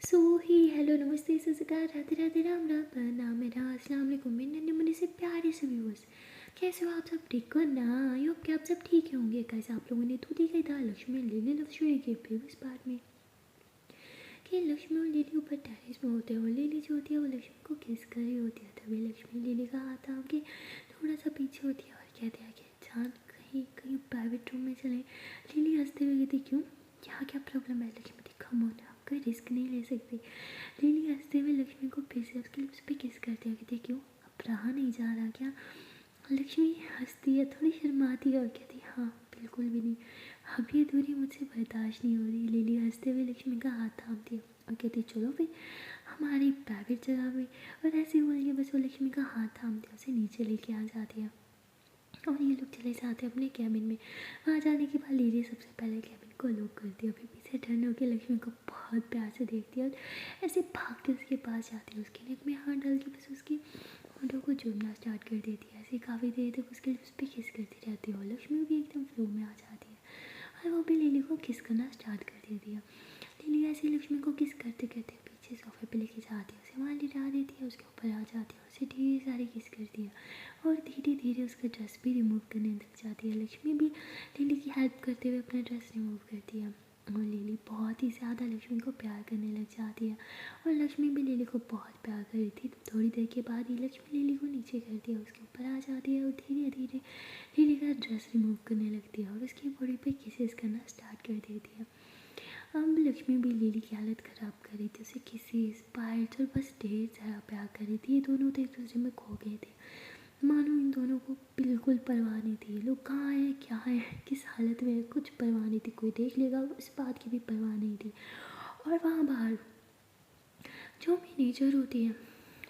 सो ही hello नमस्ते सत श्री अकाल राधे राधे राम राम प्रणाम मेरा अस्सलाम वालेकुम मेरे नन्हे मुन्ने से प्यारे से व्यूअर्स। कैसे हो आप सब? ठीक हो ना? आई होप कि आप सब ठीक ही होंगे। कैसे आप लोगों ने तो देखा था Lakshmi and lily love story के प्रीवियस पार्ट में कि लक्ष्मी और लिली ऊपर टेरेस में होते हैं और लिली जो होती है वो लक्ष्मी को किस कर रही होती है। तभी लक्ष्मी लिली का हाथ थाम के थोड़ा सा पीछे होती है और कहते हैं कि जान कहीं कहीं प्राइवेट रूम में चले। लिली हंसते हुए कहती क्यों, यहाँ क्या प्रॉब्लम है? लक्ष्मी कहती कम होना, कोई रिस्क नहीं ले सकती। लिली हंसते हुए लक्ष्मी को फिर से उसके लिप्स पे किस करती है। कहती क्यों, अब रहा नहीं जा रहा क्या? लक्ष्मी हंसती है, थोड़ी शर्माती है और कहती हाँ बिल्कुल भी नहीं, अब ये दूरी मुझसे बर्दाश्त नहीं हो रही। लिली हंसते हुए लक्ष्मी का हाथ थामती है और कहती चलो फिर हमारी प्राइवेट जगह में। और ऐसे बोल के बस वो लक्ष्मी का हाथ थामती है, उसे नीचे लेके आ जाती है और ये लोग चले जाते हैं अपने कैबिन में। वहाँ जाने के बाद लिली सबसे पहले कैबिन को लॉक करती है, फिर पीछे टर्न होकर लक्ष्मी को बहुत प्यार से देखती है और ऐसे भाग के उसके पास जाती है, उसके नेक में हाथ डाल के बस उसकी होठों को चूमना स्टार्ट कर देती है। ऐसे काफ़ी देर तक उसके लिप्स पे किस करती रहती है और लक्ष्मी भी एकदम फ्लो में आ जाती है और वो भी लिली को किस करना स्टार्ट कर देती है। लिली ऐसे लक्ष्मी को किस करते करते पीछे सोफे पे लेके जाती है, उसे वहाँ लिटा देती है, उसके ऊपर आ जाती है, उसे ढेर सारी किस करती है और धीरे धीरे उसका ड्रेस भी रिमूव करने लग जाती है। लक्ष्मी भी लिली की हेल्प करते हुए अपना ड्रेस रिमूव करती है और लिली बहुत ही ज़्यादा लक्ष्मी को प्यार करने लग जाती है और लक्ष्मी भी लिली को बहुत प्यार कर रही थी। थोड़ी देर के बाद ही लक्ष्मी लिली को नीचे करती है, उसके ऊपर आ जाती है और धीरे धीरे लिली का ड्रेस रिमूव करने लगती है और उसकी बॉडी पे किसेस करना स्टार्ट कर देती है। अब लक्ष्मी भी लिली की हालत ख़राब कर रही थी, उसे किसेस बाइट्स और बस ढेर सारा प्यार कर रही थी। ये दोनों तो एक दूसरे में खो गए थे, मानो इन दोनों को बिल्कुल परवाह नहीं थी। लोग कहाँ हैं, क्या है, किस हालत में है, कुछ परवाह नहीं थी। कोई देख लेगा इस बात की भी परवाह नहीं थी। और वहाँ बाहर जो मैनेजर होती है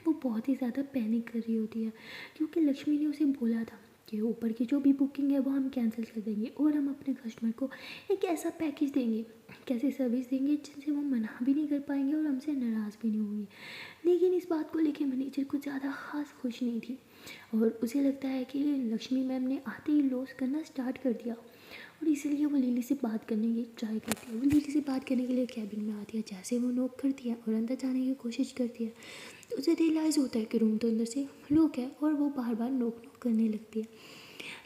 वो बहुत ही ज़्यादा पैनिक कर रही होती है क्योंकि लक्ष्मी ने उसे बोला था कि ऊपर की जो भी बुकिंग है वो हम कैंसिल कर देंगे और हम अपने कस्टमर को एक ऐसा पैकेज देंगे, कैसी सर्विस देंगे जिनसे वो मना भी नहीं कर पाएंगे और हमसे नाराज़ भी नहीं होंगे। लेकिन इस बात को लेकर मैनेजर कुछ ज़्यादा खास खुश नहीं थी और उसे लगता है कि लक्ष्मी मैम ने आते ही लॉस करना स्टार्ट कर दिया और इसीलिए वो लिली से बात करने की ट्राई करती है। वो लिली से बात करने के लिए कैबिन में आती है, जैसे वो नॉक करती है और अंदर जाने की कोशिश करती है तो उसे रियलाइज़ होता है कि रूम तो अंदर से लॉक है और वो बार बार नॉक करने लगती है।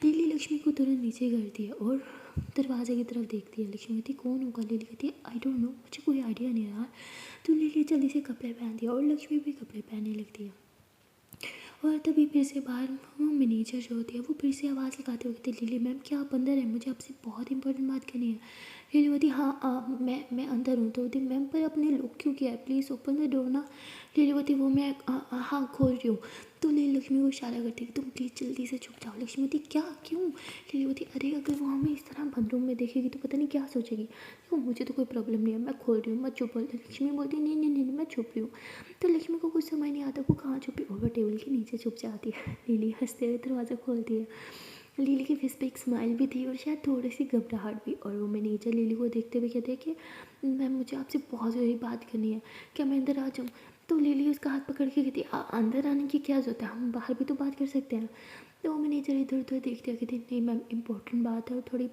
लिली लक्ष्मी को तुरंत नीचे करती है और दरवाजे की तरफ देखती है। लक्ष्मी कहती कौन होगा? लिली कहती है आई डोंट नो, मुझे कोई आइडिया नहीं रहा। तो लिली जल्दी से कपड़े पहनती है और लक्ष्मी भी कपड़े पहनने लगती है और तभी फिर से बाहर वो मैनेजर जो होती है वो फिर से आवाज़ लगाते हुए कहती लिली मैम क्या आप अंदर हैं? मुझे आपसे बहुत इंपॉर्टेंट बात करनी है। लिली बोलती हाँ मैं अंदर हूँ। तो बोलती मैम पर अपने लॉक क्यों किया है, प्लीज़ ओपन द डोर ना। लिली बोलती वो मैं हाँ खोल रही हूँ। तो लिली लक्ष्मी को इशारा करती है तुम प्लीज़ जल्दी से छुप जाओ। लक्ष्मी बोलती क्या, क्यों? लिली बोलती अरे अगर वो हमें इस तरह बंद रूम में देखेगी तो पता नहीं क्या सोचेगी। देखो मुझे तो कोई प्रॉब्लम नहीं है, मैं खोल रही हूँ, मत चुप। लक्ष्मी बोलती नहीं नहीं नहीं मैं छुप रही हूँ। तो लक्ष्मी को कुछ समझ नहीं आता वो कहाँ छुपी और वो टेबल के नीचे छुप जाती है। लिली हंसते हुए दरवाज़ा खोलती है। लिली के फेस पे एक स्माइल भी थी और शायद थोड़ी सी घबराहट भी। और वो मैनेजर लिली को देखते हुए कहते हैं कि मैम मुझे आपसे बहुत ज़रूरी बात करनी है, क्या मैं अंदर आ जाऊँ? तो लिली उसका हाथ पकड़ के कहती अंदर आने की क्या ज़रूरत है, हम बाहर भी तो बात कर सकते हैं। तो वो मैनेजर इधर उधर देखते हैं, कहती नहीं मैम इम्पोर्टेंट बात है और थोड़ी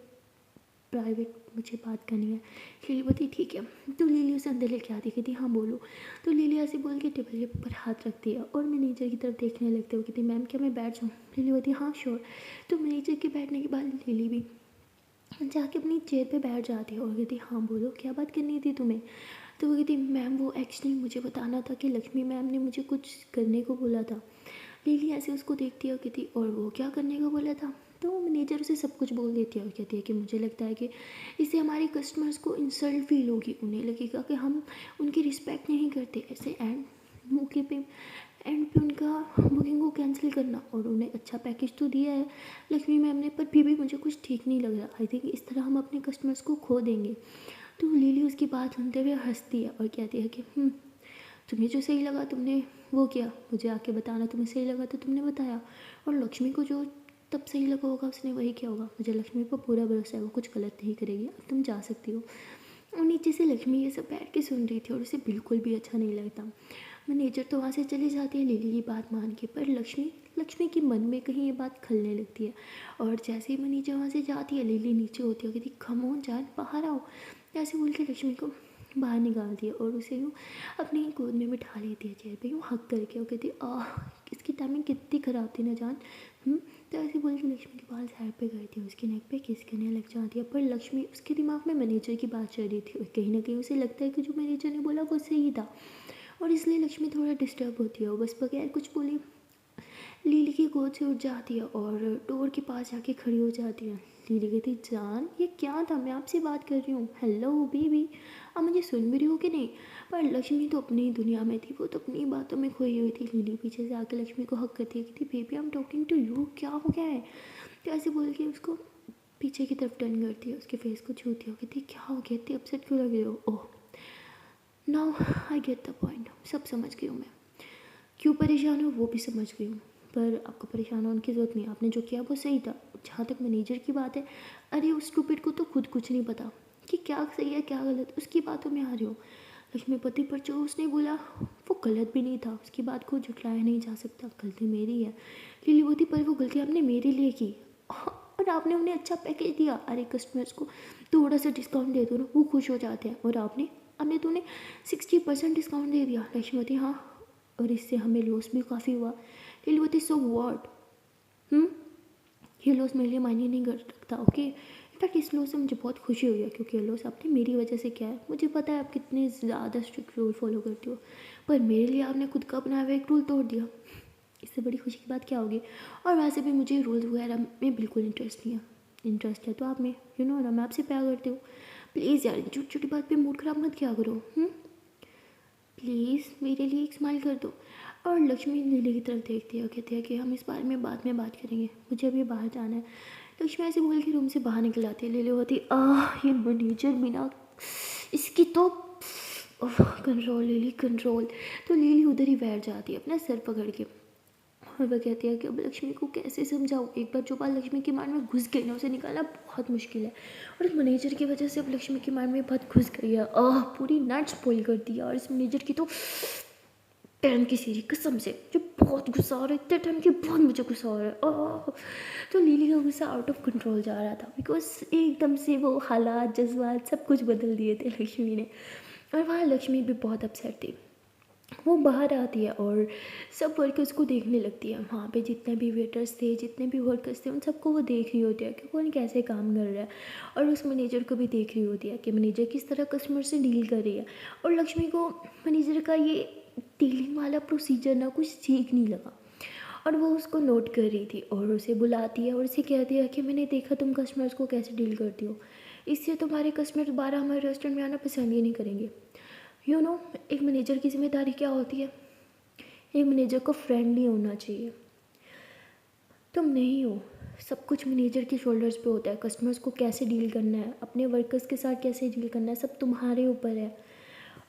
प्राइवेट मुझे बात करनी है। लिली बोलती ठीक है। तो लिली उसे अंदर लेके आती, कहती हाँ बोलो। तो लिली ऐसे बोल के टेबल के ऊपर हाथ रखती है और मैनेजर की तरफ देखने लगते हो, कहती मैम क्या मैं बैठ जाऊँ? लिली बोलती हाँ श्योर। तो मैनेजर के बैठने के बाद लिली भी जाके अपनी चेयर पे बैठ जाती है और कहती हाँ बोलो क्या बात करनी थी तुम्हें? तो वो कहती मैम वो एक्चुअली मुझे बताना था कि लक्ष्मी मैम ने मुझे कुछ करने को बोला था। लिली ऐसे उसको देखती है और कहती और वो क्या करने को बोला था? तो मैनेजर उसे सब कुछ बोल देती है और कहती है कि मुझे लगता है कि इससे हमारे कस्टमर्स को इंसल्ट फील होगी, उन्हें लगेगा कि हम उनकी रिस्पेक्ट नहीं करते। ऐसे एंड मौके पे एंड पे उनका बुकिंग को कैंसिल करना, और उन्हें अच्छा पैकेज तो दिया है लक्ष्मी मैम ने, पर फिर भी मुझे कुछ ठीक नहीं लग रहा। आई थिंक इस तरह हम अपने कस्टमर्स को खो देंगे। तो लिली उसकी बात सुनते हुए हंसती है और कहती है कि तुम्हें जो सही लगा तुमने वो किया, मुझे आके बताना। तुम्हें सही लगा तो तुमने बताया, और लक्ष्मी को जो तब सही लगा होगा उसने वही किया होगा। मुझे लक्ष्मी पर पूरा भरोसा है, वो कुछ गलत नहीं करेगी। अब तुम जा सकती हो। और नीचे से लक्ष्मी ये सब बैठ के सुन रही थी और उसे बिल्कुल भी अच्छा नहीं लगता। मैनेजर तो वहाँ से चली जाती है लिली की बात मान के, पर लक्ष्मी के मन में कहीं ये बात खलने लगती है। और जैसे ही मैनेजर वहाँ से जाती है लिली नीचे होती है, कहती कम ऑन जान बाहर आओ। ऐसे बोल के लक्ष्मी को बाहर निकाल दिया और उसे यूँ अपनी गोद में बिठा लेती है चेयर पे, यूँ हक करके। वो कहती है इसकी टाइमिंग कितनी ख़राब थी ना जान। तो ऐसे बोल के लक्ष्मी के बाल साइड पे करती है, उसकी नेक पे किस करने लग जाती है। पर लक्ष्मी, उसके दिमाग में मैनेजर की बात चल रही थी और कहीं ना कहीं उसे लगता है कि जो मैनेजर ने बोला वो सही था, और इसलिए लक्ष्मी थोड़ा डिस्टर्ब होती है। वो बस बगैर कुछ बोले लीली की गोद से उठ जाती है और डोर के पास जाके खड़ी हो जाती है। लीली कहती, जान ये क्या था, मैं आपसे बात कर रही हूँ, हेलो बेबी, अब मुझे सुन भी रही हो कि नहीं। पर लक्ष्मी तो अपनी दुनिया में थी, वो तो अपनी बातों में खोई हुई थी। लीली पीछे से आकर लक्ष्मी को हक करती है, कहती baby I am talking to you, क्या हो गया है। तो ऐसे बोल के उसको पीछे की तरफ टर्न करती है, उसके फेस को छूती है, कहती क्या हो गया, इतनी अपसेट क्यों लग रही हो। ओह now I get the point, सब समझ गई हूँ मैं, क्यों परेशान हो वो भी समझ गई हूँ। पर आपको परेशान होने की ज़रूरत नहीं, आपने जो किया वो सही था। जहाँ तक मैनेजर की बात है, अरे उस स्टूपिड को तो खुद कुछ नहीं पता कि क्या सही है क्या गलत, उसकी बातों में आ रही हो। लक्ष्मीपति पर जो उसने बोला वो गलत भी नहीं था, उसकी बात को झुठलाया नहीं जा सकता, गलती मेरी है। लीलीवती, पर वो गलती आपने मेरे लिए की और आपने उन्हें अच्छा पैकेज दिया। अरे कस्टमर्स को थोड़ा सा डिस्काउंट दे दो ना, वो खुश हो जाते हैं, और आपने हमने तो उन्हें 60% डिस्काउंट दे दिया। लक्ष्मीपति, हाँ, और इससे हमें लॉस भी काफ़ी हुआ। लीलीवती, सो व्हाट, ये लॉस मेरे लिए मायने नहीं रखता, ओके। इनफैक्ट इस लॉस से मुझे बहुत खुशी हुई है, क्योंकि ये लॉस आपने मेरी वजह से किया है। मुझे पता है आप कितने ज़्यादा स्ट्रिक्ट रूल फॉलो करती हो, पर मेरे लिए आपने खुद का बनाया हुआ एक रूल तोड़ दिया, इससे बड़ी खुशी की बात क्या होगी। और वैसे भी मुझे रूल्स वगैरह में बिल्कुल इंटरेस्ट नहीं है, इंटरेस्ट है तो आप में, यू नो ना, मैं आपसे प्यार करती हूँ। प्लीज़ यार छोटी छोटी बात पे मूड ख़राब मत किया करो, प्लीज़ मेरे लिए एक स्माइल कर दो। और लक्ष्मी लीली की तरफ देखती है और कहती है कि हम इस बारे में बाद में बात करेंगे, मुझे अभी बाहर जाना है। लक्ष्मी ऐसे बोल के रूम से बाहर निकल आती है। लीली होती, ये मैनेजर बिना इसकी तो कंट्रोल, लीली कंट्रोल। तो लीली उधर ही बैठ जाती है अपना सर पकड़ के, और वह कहती है कि अब लक्ष्मी को कैसे समझाऊँ। एक बार जो बात लक्ष्मी के माइंड में घुस गई ना, उसे निकालना बहुत मुश्किल है। और इस मैनेजर की वजह से अब लक्ष्मी के माइंड में बात घुस गई है, पूरी नट स्पॉइल कर दिया। और इस मैनेजर की तो टाइम की सीरी कसम से जो बहुत गुस्सा आ रहा है, इतने टाइम की बहुत मुझे गुस्सा आ रहा है। तो लीली का गुस्सा आउट ऑफ कंट्रोल जा रहा था, बिकॉज एकदम से वो हालात जज्बात सब कुछ बदल दिए थे लक्ष्मी ने। और वहाँ लक्ष्मी भी बहुत अपसेट थी। वो बाहर आती है और सब वर्कर्स को देखने लगती है। वहाँ पे जितने भी वेटर्स थे, जितने भी वर्कर्स थे, उन सबको वो देख रही होती है कि कौन कैसे काम कर रहा है। और उस मैनेजर को भी देख रही होती है कि मैनेजर किस तरह कस्टमर से डील कर रही है। और लक्ष्मी को मैनेजर का ये डीलिंग वाला प्रोसीजर ना कुछ ठीक नहीं लगा, और वो उसको नोट कर रही थी और उसे बुलाती है और उसे कहती है कि मैंने देखा तुम कस्टमर्स को कैसे डील करती हो, इससे तुम्हारे कस्टमर दोबारा हमारे रेस्टोरेंट में आना पसंद ही नहीं करेंगे। यू नो एक मैनेजर की जिम्मेदारी क्या होती है, एक मैनेजर को फ्रेंडली होना चाहिए। तुम नहीं हो, सब कुछ मैनेजर के शोल्डर्स पे होता है। कस्टमर्स को कैसे डील करना है, अपने वर्कर्स के साथ कैसे डील करना है, सब तुम्हारे ऊपर है।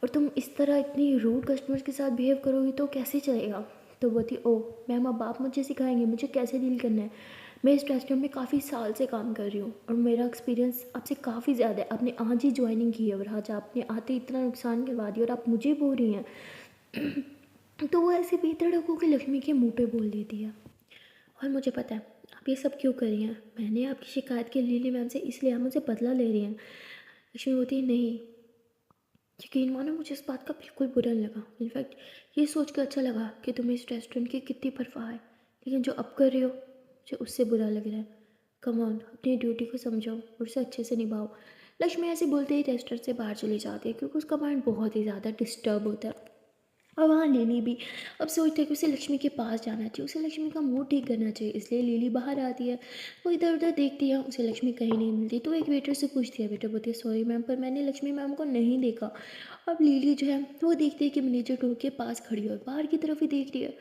और तुम इस तरह इतनी रूड कस्टमर्स के साथ बिहेव करोगी तो कैसे चलेगा। तो वो थी, ओह मैम अब आप मुझे सिखाएंगे मुझे कैसे डील करना है। मैं इस रेस्टोरेंट में काफ़ी साल से काम कर रही हूँ और मेरा एक्सपीरियंस आपसे काफ़ी ज़्यादा है। आपने आज ही ज्वाइनिंग की है और आज आपने आते इतना नुकसान करवा दिया और आप मुझे बोल रही हैं। तो वो ऐसे बेधड़क होकर लक्ष्मी के मुंह पे बोल देती है, और मुझे पता है आप ये सब क्यों कर रही हैं। मैंने आपकी शिकायत की लीली मैम से, इसलिए आप मुझसे बदला ले रही हैं। लक्ष्मी होती है, नहीं, यकीन मानो मुझे इस बात का बिल्कुल बुरा नहीं लगा। इनफैक्ट ये सोच कर अच्छा लगा कि तुम्हें इस रेस्टोरेंट की कितनी परवाह है, लेकिन जो अब कर रहे हो मुझे उससे बुरा लग रहा है। कम ऑन, अपनी ड्यूटी को समझो और उसे अच्छे से निभाओ। लक्ष्मी ऐसे बोलते ही रेस्टोरेंट से बाहर चली जाती है, क्योंकि उसका माइंड बहुत ही ज़्यादा डिस्टर्ब होता है। और वहाँ लिली भी अब सोचते हैं कि उसे लक्ष्मी के पास जाना चाहिए, उसे लक्ष्मी का मूड ठीक करना चाहिए। इसलिए लिली बाहर आती है, वो इधर उधर देखती है, उसे लक्ष्मी कहीं नहीं मिलती। तो एक वेटर से पूछती है, वेटर बोलती है सॉरी मैम, पर मैंने लक्ष्मी मैम को नहीं देखा। अब लिली जो है वो देखती है कि मैनेजर डोर के पास खड़ी है और बाहर की तरफ ही देख रही है।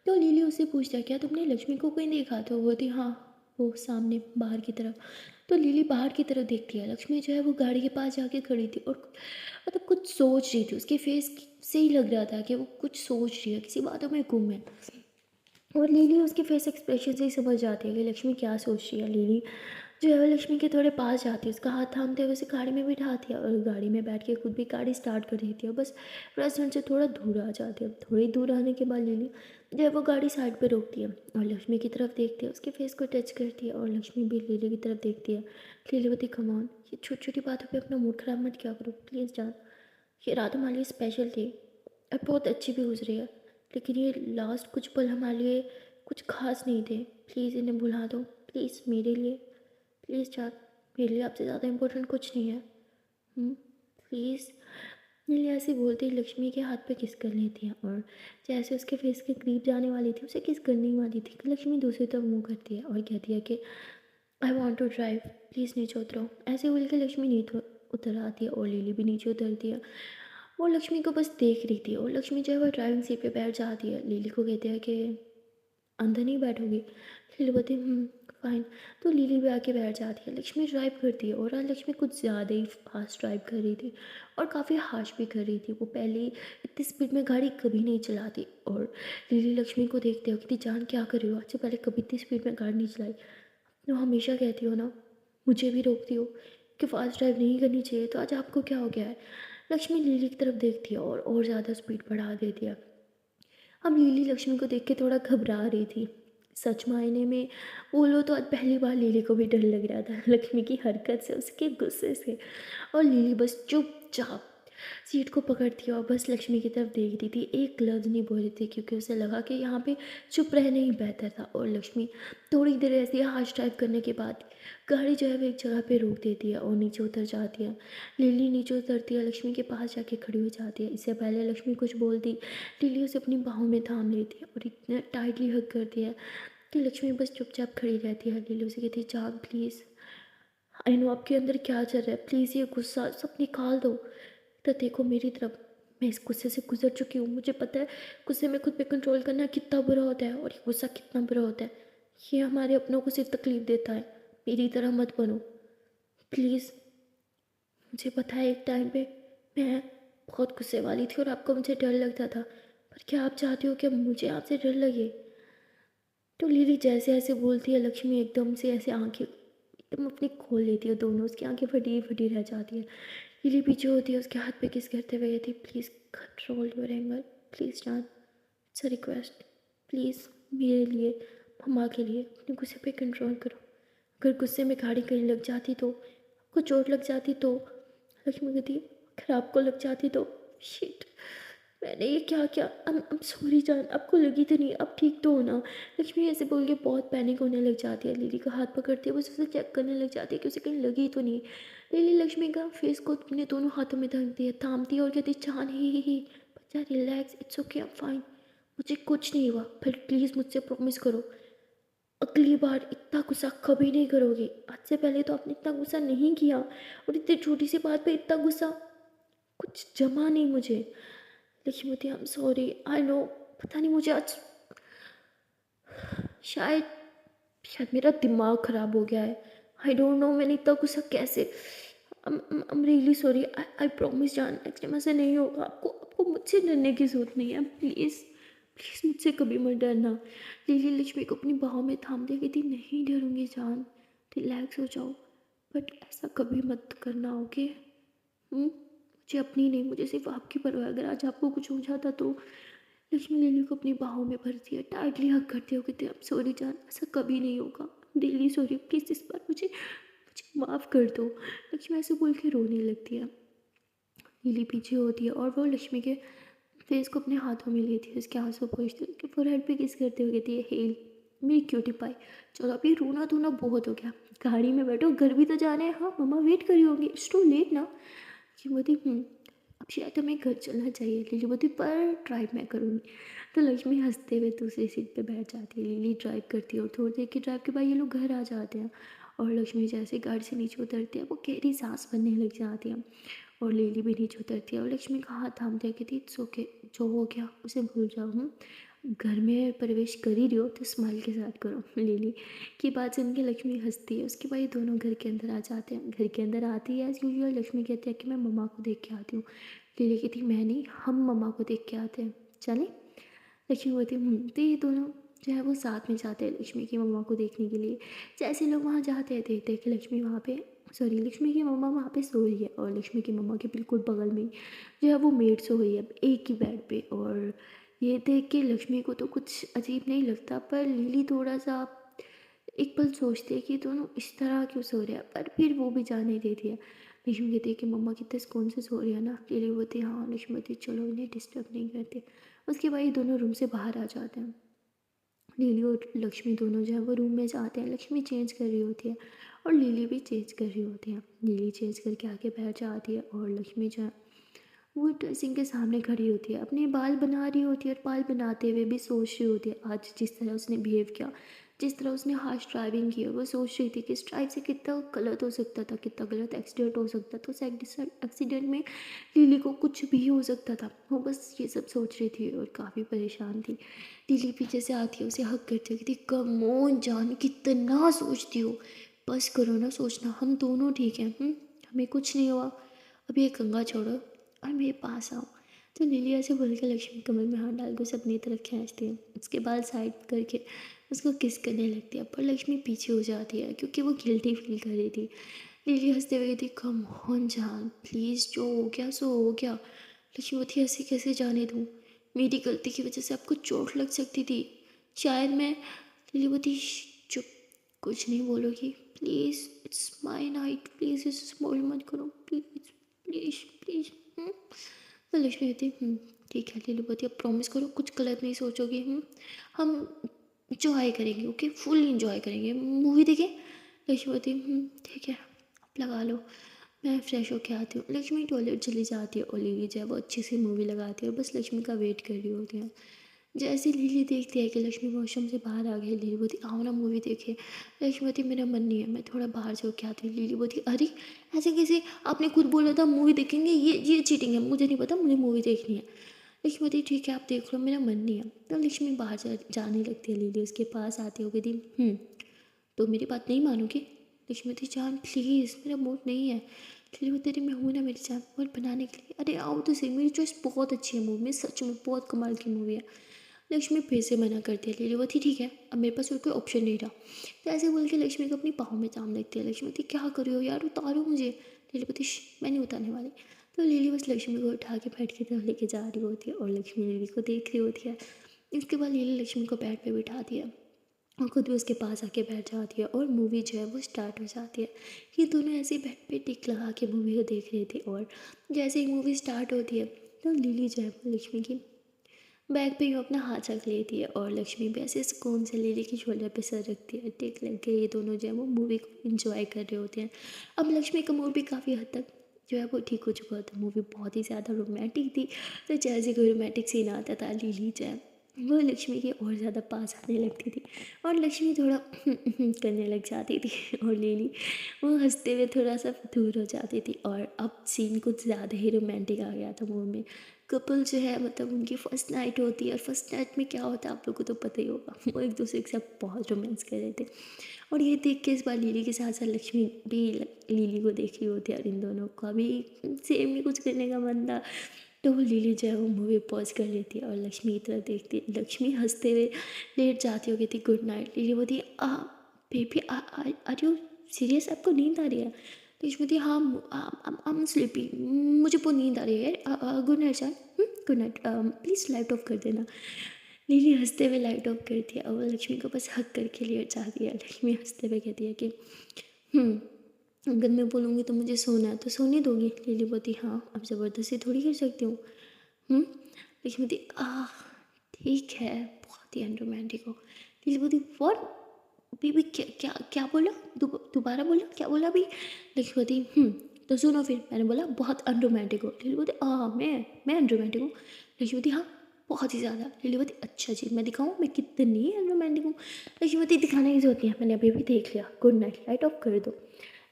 तो लिली उससे पूछता है, क्या तुमने लक्ष्मी को कहीं देखा। तो वो बोलती हाँ, वो सामने बाहर की तरफ। तो लिली बाहर की तरफ देखती है, लक्ष्मी जो है वो गाड़ी के पास जाके खड़ी थी और मतलब कुछ सोच रही थी। उसके फेस से ही लग रहा था कि वो कुछ सोच रही है, किसी बातों में गुम है। और लिली उसके फेस एक्सप्रेशन से ही समझ जाती है कि लक्ष्मी क्या सोच रही है। लिली जो है वो लक्ष्मी के थोड़े पास जाती है, उसका हाथ थामते हुए उसे गाड़ी में बिठाती है और गाड़ी में बैठ के खुद भी गाड़ी स्टार्ट कर देती है। बस रेस्टोरेंट से थोड़ा दूर आ जाती है। थोड़ी दूर आने के बाद लिली जो है वो गाड़ी साइड पर रोकती है और लक्ष्मी की तरफ देखती है, उसके फेस को टच करती है और लक्ष्मी भी लिली की तरफ देखती है। लिली बोलती कम ऑन, ये छोटी छोटी बातों पे अपना मूड ख़राब मत क्या करो प्लीज़ जान, ये रात हमारे लिए स्पेशल थी और बहुत अच्छी भी गुजरी है, लेकिन ये लास्ट कुछ पल हमारे लिए कुछ खास नहीं थे। प्लीज़ इन्हें भुला दो, प्लीज़ मेरे लिए, प्लीज़ चाँद, मेरे लिए आपसे ज़्यादा इम्पोर्टेंट कुछ नहीं है। प्लीज़। नीली ऐसे बोलते ही लक्ष्मी के हाथ पे किस कर लेती है और जैसे उसके फेस के करीब जाने वाली थी, उसे किस करने वाली थी कि लक्ष्मी दूसरी तरफ मुँह करती है और कहती है कि I want to drive, please नीचे उतरो। ऐसे बोल के लक्ष्मी नीचे उतर आती है और लिली भी नीचे उतरती है। वो लक्ष्मी को बस देख रही थी और लक्ष्मी जो है वो ड्राइविंग सीट पे बैठ जाती है। लिली को कहते हैं कि अंदर नहीं बैठोगी? लिली बोलती है फाइन। तो लिली भी आके बैठ जाती है। लक्ष्मी ड्राइव करती है और आज लक्ष्मी कुछ ज़्यादा ही फास्ट ड्राइव कर रही थी और काफ़ी हार्श भी कर रही थी। वो पहले इतनी स्पीड में गाड़ी कभी नहीं चलाती और लिली लक्ष्मी को देखते हो कि जान क्या कर रही हो, आज से पहले कभी इतनी स्पीड में गाड़ी नहीं चलाई। तो हमेशा कहती हो ना, मुझे भी रोकती हो कि फास्ट ड्राइव नहीं करनी चाहिए, तो आज आपको क्या हो गया है? लक्ष्मी लिली की तरफ देखती है और ज़्यादा स्पीड बढ़ा देती है। अब लिली लक्ष्मी को देख के थोड़ा घबरा रही थी। सच मायने में बोलो तो आज पहली बार लिली को भी डर लग रहा था लक्ष्मी की हरकत से, उसके गुस्से से। और लिली बस चुपचाप सीट को पकड़ती और बस लक्ष्मी की तरफ देख रही थी, एक लफ्ज़ नहीं बोल रही थी क्योंकि उसे लगा कि यहाँ पे चुप रहना ही बेहतर था। और लक्ष्मी थोड़ी देर ऐसी हार्श ड्राइव करने के बाद गाड़ी जो है वो एक जगह पे रोक देती है और नीचे उतर जाती है। लिली नीचे उतरती है, लक्ष्मी के पास जाके खड़ी हो जाती है। इससे पहले लक्ष्मी कुछ बोलती, लिली उसे अपनी बाहों में थाम लेती है और इतना टाइटली हग करती है कि लक्ष्मी बस चुपचाप खड़ी रहती है। लिली उसे कहती है चाँद प्लीज़, आई नो आपके अंदर क्या चल रहा है, प्लीज़ ये गुस्सा सब निकाल दो। तो देखो मेरी तरफ, मैं इस गुस्से से गुजर चुकी हूँ, मुझे पता है गुस्से में खुद पे कंट्रोल करना कितना बुरा होता है और ये गुस्सा कितना बुरा होता है। ये हमारे अपनों को सिर्फ तकलीफ देता है, मेरी तरह मत बनो प्लीज़। मुझे पता है एक टाइम पे मैं बहुत गुस्से वाली थी और आपको मुझे डर लगता था, पर क्या आप चाहते हो कि मुझे आपसे डर लगे? तो लिली जैसे ऐसे बोलती है, लक्ष्मी एकदम से ऐसे आंखें एकदम अपनी खोल लेती है, दोनों उसकी आंखें फटी फटी रह जाती है। लिली पीछे होती है, उसके हाथ पे किस करते हुए कहती है please control your anger, please जान, इट्स अ रिक्वेस्ट, प्लीज़ मेरे लिए, मम्मा के लिए अपने गुस्से पे कंट्रोल करो। अगर गुस्से में गाड़ी कहीं लग जाती तो, आपको चोट लग जाती तो? लक्ष्मी कहती है अगर आपको लग जाती तो? शिट, मैंने ये क्या किया? I'm सॉरी जान, आपको लगी तो नहीं, आप ठीक तो हो ना? लक्ष्मी ऐसे बोल के बहुत पैनिक होने लग जाती है। लिली का हाथ पकड़ती है, बस उसे चेक करने लग जाती है कि उसे कहीं लगी तो नहीं। लिली लक्ष्मी का फेस को अपने दोनों हाथों में ढकती है, थामती है और कहती है जान ही बच्चा relax, it's okay, I am fine, मुझे कुछ नहीं हुआ, पर प्लीज़ मुझसे प्रॉमिस करो अगली बार इतना गुस्सा कभी नहीं करोगी। आज से पहले तो आपने इतना गुस्सा नहीं किया और इतनी छोटी सी बात पे इतना गुस्सा, कुछ जमा नहीं मुझे। लक्ष्मीवती आई एम सॉरी, आई नो, पता नहीं मुझे आज शायद शायद मेरा दिमाग ख़राब हो गया है। आई डोंट नो मैंने इतना गुस्सा कैसे, I am really sorry, I promise जान नेक्स्ट टाइम ऐसे नहीं होगा। आपको आपको मुझसे डरने की ज़रूरत नहीं है, प्लीज़ प्लीज़ मुझसे कभी मत डरना। लिली लक्ष्मी को अपनी बाहों में थाम दे कहती नहीं डरूंगी जान, रिलैक्स हो जाओ, बट ऐसा कभी मत करना, ओके? मुझे अपनी नहीं, मुझे सिर्फ आपकी परवाह है, अगर आज आपको कुछ हो जाता तो? लक्ष्मी लिली को अपनी बाहों में भरती है, टाइटली हग करती हो, कहती है अब सॉरी जान, ऐसा कभी नहीं होगा, दिल्ली सॉरी, प्लीज़ इस बार मुझे मुझे माफ़ कर दो। लक्ष्मी ऐसे बोल के रोने लगती है। लिली पीछे होती है और वो लक्ष्मी के फेस को अपने हाथों में लेती है, उसके आंसू पोंछती है, उसके फोरहेड पे किस करते हुए कहती है हेल मेरी क्यूटी पाई, चलो अभी रोना धोना बहुत हो गया, गाड़ी में बैठो, घर भी तो जाना है। हाँ मम्मा वेट करी होंगी, इट्स टू लेट ना। कि बोलती अब शायद हमें घर चलना चाहिए। लिली बोलती पर ड्राइव मैं करूँगी। तो लक्ष्मी हंसते हुए दूसरी सीट पे बैठ जाती है, लिली ड्राइव करती है और थोड़ी देर की ड्राइव के बाद ये लोग घर आ जाते हैं। और लक्ष्मी जैसे गाड़ी से नीचे उतरती है, वो गहरी सांस भरने लग जाती है और लिली भी नीचे उतरती है और लक्ष्मी का हाथ थामते हैं, कहती इट्स ओके, जो हो गया उसे भूल जाओ। घर में प्रवेश कर ही रही हो तो स्माइल के साथ करो। लिली की बात सुन के लक्ष्मी हंसती है। उसके बाद ये दोनों घर के अंदर आ जाते हैं। घर के अंदर आती है एज यूजुअल, लक्ष्मी कहती है कि मैं मम्मा को देख के आती हूँ। लिली कहती मैं नहीं, हम मम्मा को देख के आते हैं, चले? लक्ष्मी बोलती तो ये दोनों जो है वो साथ में जाते हैं लक्ष्मी की मम्मा को देखने के लिए। जैसे लोग वहाँ जाते हैं देखते हैं कि लक्ष्मी वहाँ पे, सॉरी, लक्ष्मी की मम्मा वहाँ पे सो रही है और लक्ष्मी की मम्मा के बिल्कुल बगल में जो है वो मेड सो गई है एक ही बेड पे। और ये देख के लक्ष्मी को तो कुछ अजीब नहीं लगता, पर लिली थोड़ा सा एक पल सोचती है कि दोनों इस तरह क्यों सो रहे हैं, पर फिर वो भी जाने देती है। लक्ष्मी कहती है कि मम्मा कितने सुकून से सो रही है ना। लिली बोलती है हाँ। लक्ष्मी बोलती है चलो इन्हें डिस्टर्ब नहीं करते। उसके बाद ये दोनों रूम से बाहर आ जाते हैं। लिली और लक्ष्मी दोनों जो है वो रूम में जाते हैं। लक्ष्मी चेंज कर रही होती है और लिली भी चेंज कर रही होती है। लिली चेंज करके आके बैठ जाती है और लक्ष्मी जो है वो ड्रेसिंग के सामने खड़ी होती है, अपने बाल बना रही होती है और बाल बनाते हुए भी सोच रही होती है आज जिस तरह उसने बिहेव किया, जिस तरह उसने हार्श ड्राइविंग की है, वो सोच रही थी कि इस ड्राइव से कितना गलत हो सकता था, कितना गलत एक्सीडेंट हो सकता था। उस एक्सीडेंट में लिली को कुछ भी हो सकता था। वो बस ये सब सोच रही थी और काफ़ी परेशान थी। लिली पीछे से आती है, उसे हक करती है, कहती कम ऑन जान, कितना सोचती हो, बस करो ना सोचना, हम दोनों ठीक हैं। हमें कुछ नहीं हुआ, अभी ये कंगा छोड़ो और मेरे पास आओ। तो लिली ऐसे बोल के लक्ष्मी कमर में हाथ डाल के उसे अपनी तरफ खींचती है, उसके बाल साइड करके उसको किस करने लगती है, पर लक्ष्मी पीछे हो जाती है क्योंकि वो गिल्टी फील कर रही थी। लिली हंसते हुए कहती कम ऑन जान प्लीज़, जो हो गया सो हो गया। लक्ष्मी बोलती ऐसे कैसे जाने दूँ, मेरी गलती की वजह से आपको चोट लग सकती थी, शायद मैं। लिली बोलती चुप, कुछ नहीं बोलोगी please, it's my night, please इसे स्पॉइल मत करो प्लीज़ प्लीज़ प्लीज़। तो लक्ष्मी कहती ठीक है। लिली बोलती अब प्रॉमिस करो कुछ गलत नहीं सोचोगी। हम इंजॉय करेंगे, ओके, फुल इंजॉय करेंगे, मूवी देखें। लक्ष्मी बोलती ठीक है आप लगा लो, मैं फ्रेश होके आती हूँ। लक्ष्मी टॉयलेट चली जाती है और लिली जो है वो अच्छी सी मूवी लगाती है और बस लक्ष्मी का वेट कर रही होती है। जैसे लिली देखती है कि लक्ष्मी वॉशरूम से बाहर आ गई, लिली बोलती आओ ना मूवी देखे। लक्ष्मी बोलती मेरा मन नहीं है, मैं थोड़ा बाहर से होके आती हूँ। लिली बोलती अरे ऐसे कैसे, आपने खुद बोला था मूवी देखेंगे, ये चीटिंग है, मुझे नहीं पता, मुझे मूवी देखनी है। लक्ष्मी बोलती ठीक है आप देख लो, मेरा मन नहीं है। तो लक्ष्मी बाहर जाने लगती है। लिली उसके पास आती होगी दी तो मेरी बात नहीं मानोगी। लक्ष्मी बोलती जान प्लीज़ मेरा मूड नहीं है। लिली बोलती अरे मैं हूँ ना मेरी जान मूड बनाने के लिए, अरे आओ तो सही, मेरी चॉइस बहुत अच्छी है मूवी में, सच में बहुत कमाल की मूवी है। लक्ष्मी फिर से मना करती है। लिली बोलती ठीक है अब मेरे पास और कोई ऑप्शन नहीं रहा। तो ऐसे बोल के लक्ष्मी को अपनी पाँव में चाम लेती है। लक्ष्मी बोलती क्या कर रही हो यार, उतारो मुझे। लिली बोलती मैं नहीं उतारने वाली। तो लिली बस लक्ष्मी को उठा के बेड की तरफ लेके जा रही होती है और लक्ष्मी लिली को देख रही होती है। इसके बाद लिली लक्ष्मी को बेड पे बिठाती है और खुद भी उसके पास आके बैठ जाती है और मूवी जो है वो स्टार्ट हो जाती है। ये दोनों ऐसे बेड पे टिक लगा के मूवी को देख रहे थे और जैसे ही मूवी स्टार्ट होती है तो लिली जो है वो लक्ष्मी की बैग पे यूँ अपना हाथ रख लेती है और लक्ष्मी भी ऐसे सुकून से लिली की शोल्डर पे सर रखती है, टिक लग के ये दोनों जो है वो मूवी को इंजॉय कर रहे होते हैं। अब लक्ष्मी का मूड भी काफ़ी हद तक जो है वो ठीक हो चुका था। मूवी बहुत ही ज़्यादा रोमांटिक थी, तो जैसे कोई रोमांटिक सीन आता था लिली जो है वो लक्ष्मी के और ज़्यादा पास आने लगती थी और लक्ष्मी थोड़ा करने लग जाती थी और लिली वो हंसते हुए थोड़ा सा दूर हो जाती थी। और अब सीन कुछ ज़्यादा ही रोमांटिक आ गया था मूवी में। कपल जो है मतलब उनकी फ़र्स्ट नाइट होती है और फर्स्ट नाइट में क्या होता है आप लोगों को तो पता ही होगा, वो एक दूसरे के साथ बहुत रोमांस कर रहे थे। और ये देख के इस बार लिली के साथ साथ लक्ष्मी भी लिली को देख रही होती है और इन दोनों का भी सेम ही कुछ करने का मन था। तो वो लिली जो है वो मूवी पॉज कर लेती है और लक्ष्मी की तरफ देखती है। लक्ष्मी हंसते हुए लेट जाती होगी थी गुड नाइट। लिली बोलती बेबी आर यू सीरियस, आपको नींद आ रही है। तो लक्ष्मी बोलती हाँ आई एम स्लीपी, मुझे बहुत नींद आ रही है, good night sir, good night, please light of कर देना। लिली हंसते हुए लाइट ऑफ करती है और वो लक्ष्मी को बस हक करके लेट जाती है। लक्ष्मी हंसते हुए कहती है कि अगर मैं बोलूँगी तो मुझे सोना है तो सोने दोगी। लिली बोलती हाँ अब ज़बरदस्ती थोड़ी कर सकती हूँ। लक्ष्मी बोलती ठीक है, बहुत ही अनरोमांटिक हो। लिली बोलती व्हाट बेबी, क्या क्या क्या बोला, दोबारा बोला, क्या बोला अभी। लक्ष्मी बोलती तो सुनो फिर, मैंने बोला बहुत अनरोमांटिक हो। लिली बोलती मैं अनरोमांटिक हूँ। लक्ष्मी बोलती हाँ बहुत ही ज़्यादा। लिली बोलती अच्छा जी मैं दिखाऊँ मैं कितनी अनरोमांटिक हूँ। लक्ष्मी बोलती दिखाने की जरूरत नहीं है, मैंने अभी अभी देख लिया, गुड नाइट, लाइट ऑफ कर दो।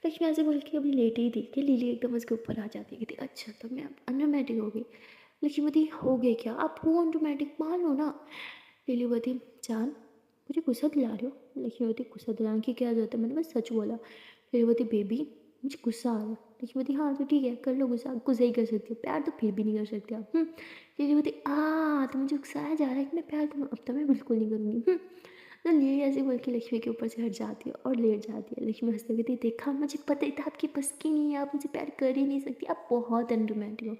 लक्ष्मी ऐसे बोल के अभी लेट ही थी कि लिली एकदम उसके ऊपर आ जाती है, कहती अच्छा तो मैं अब अनरोमांटिक हो गई। लक्ष्मी बोलती हो गए क्या, आप हो अनरोमांटिक, मान लो ना। लिली बोलती जान मुझे गुस्सा दिला रहे हो। लक्ष्मी बोलती गुस्सा दिलाने की क्या जरूरत है, मैंने बस सच बोला। लिली बोलती बेबी मुझे गुस्सा आ रहा है। लक्ष्मी बोलती हाँ तो ठीक है कर लो गुस्सा, गुस्सा ही कर सकती हो, प्यार तो फिर भी नहीं कर सकते आप। लिली बोलती तो मुझे गुस्साया जा रहा है कि मैं प्यार करूँ, अब तो मैं बिल्कुल नहीं करूँगी। तो लिली ऐसे बोल के लक्ष्मी के ऊपर से हट जाती है और लेट जाती है। लक्ष्मी हंसते हुए देखा मुझे पता ही था आपकी बस की नहीं है, आप मुझे प्यार कर ही नहीं सकती, आप बहुत अनरोमांटिक हो।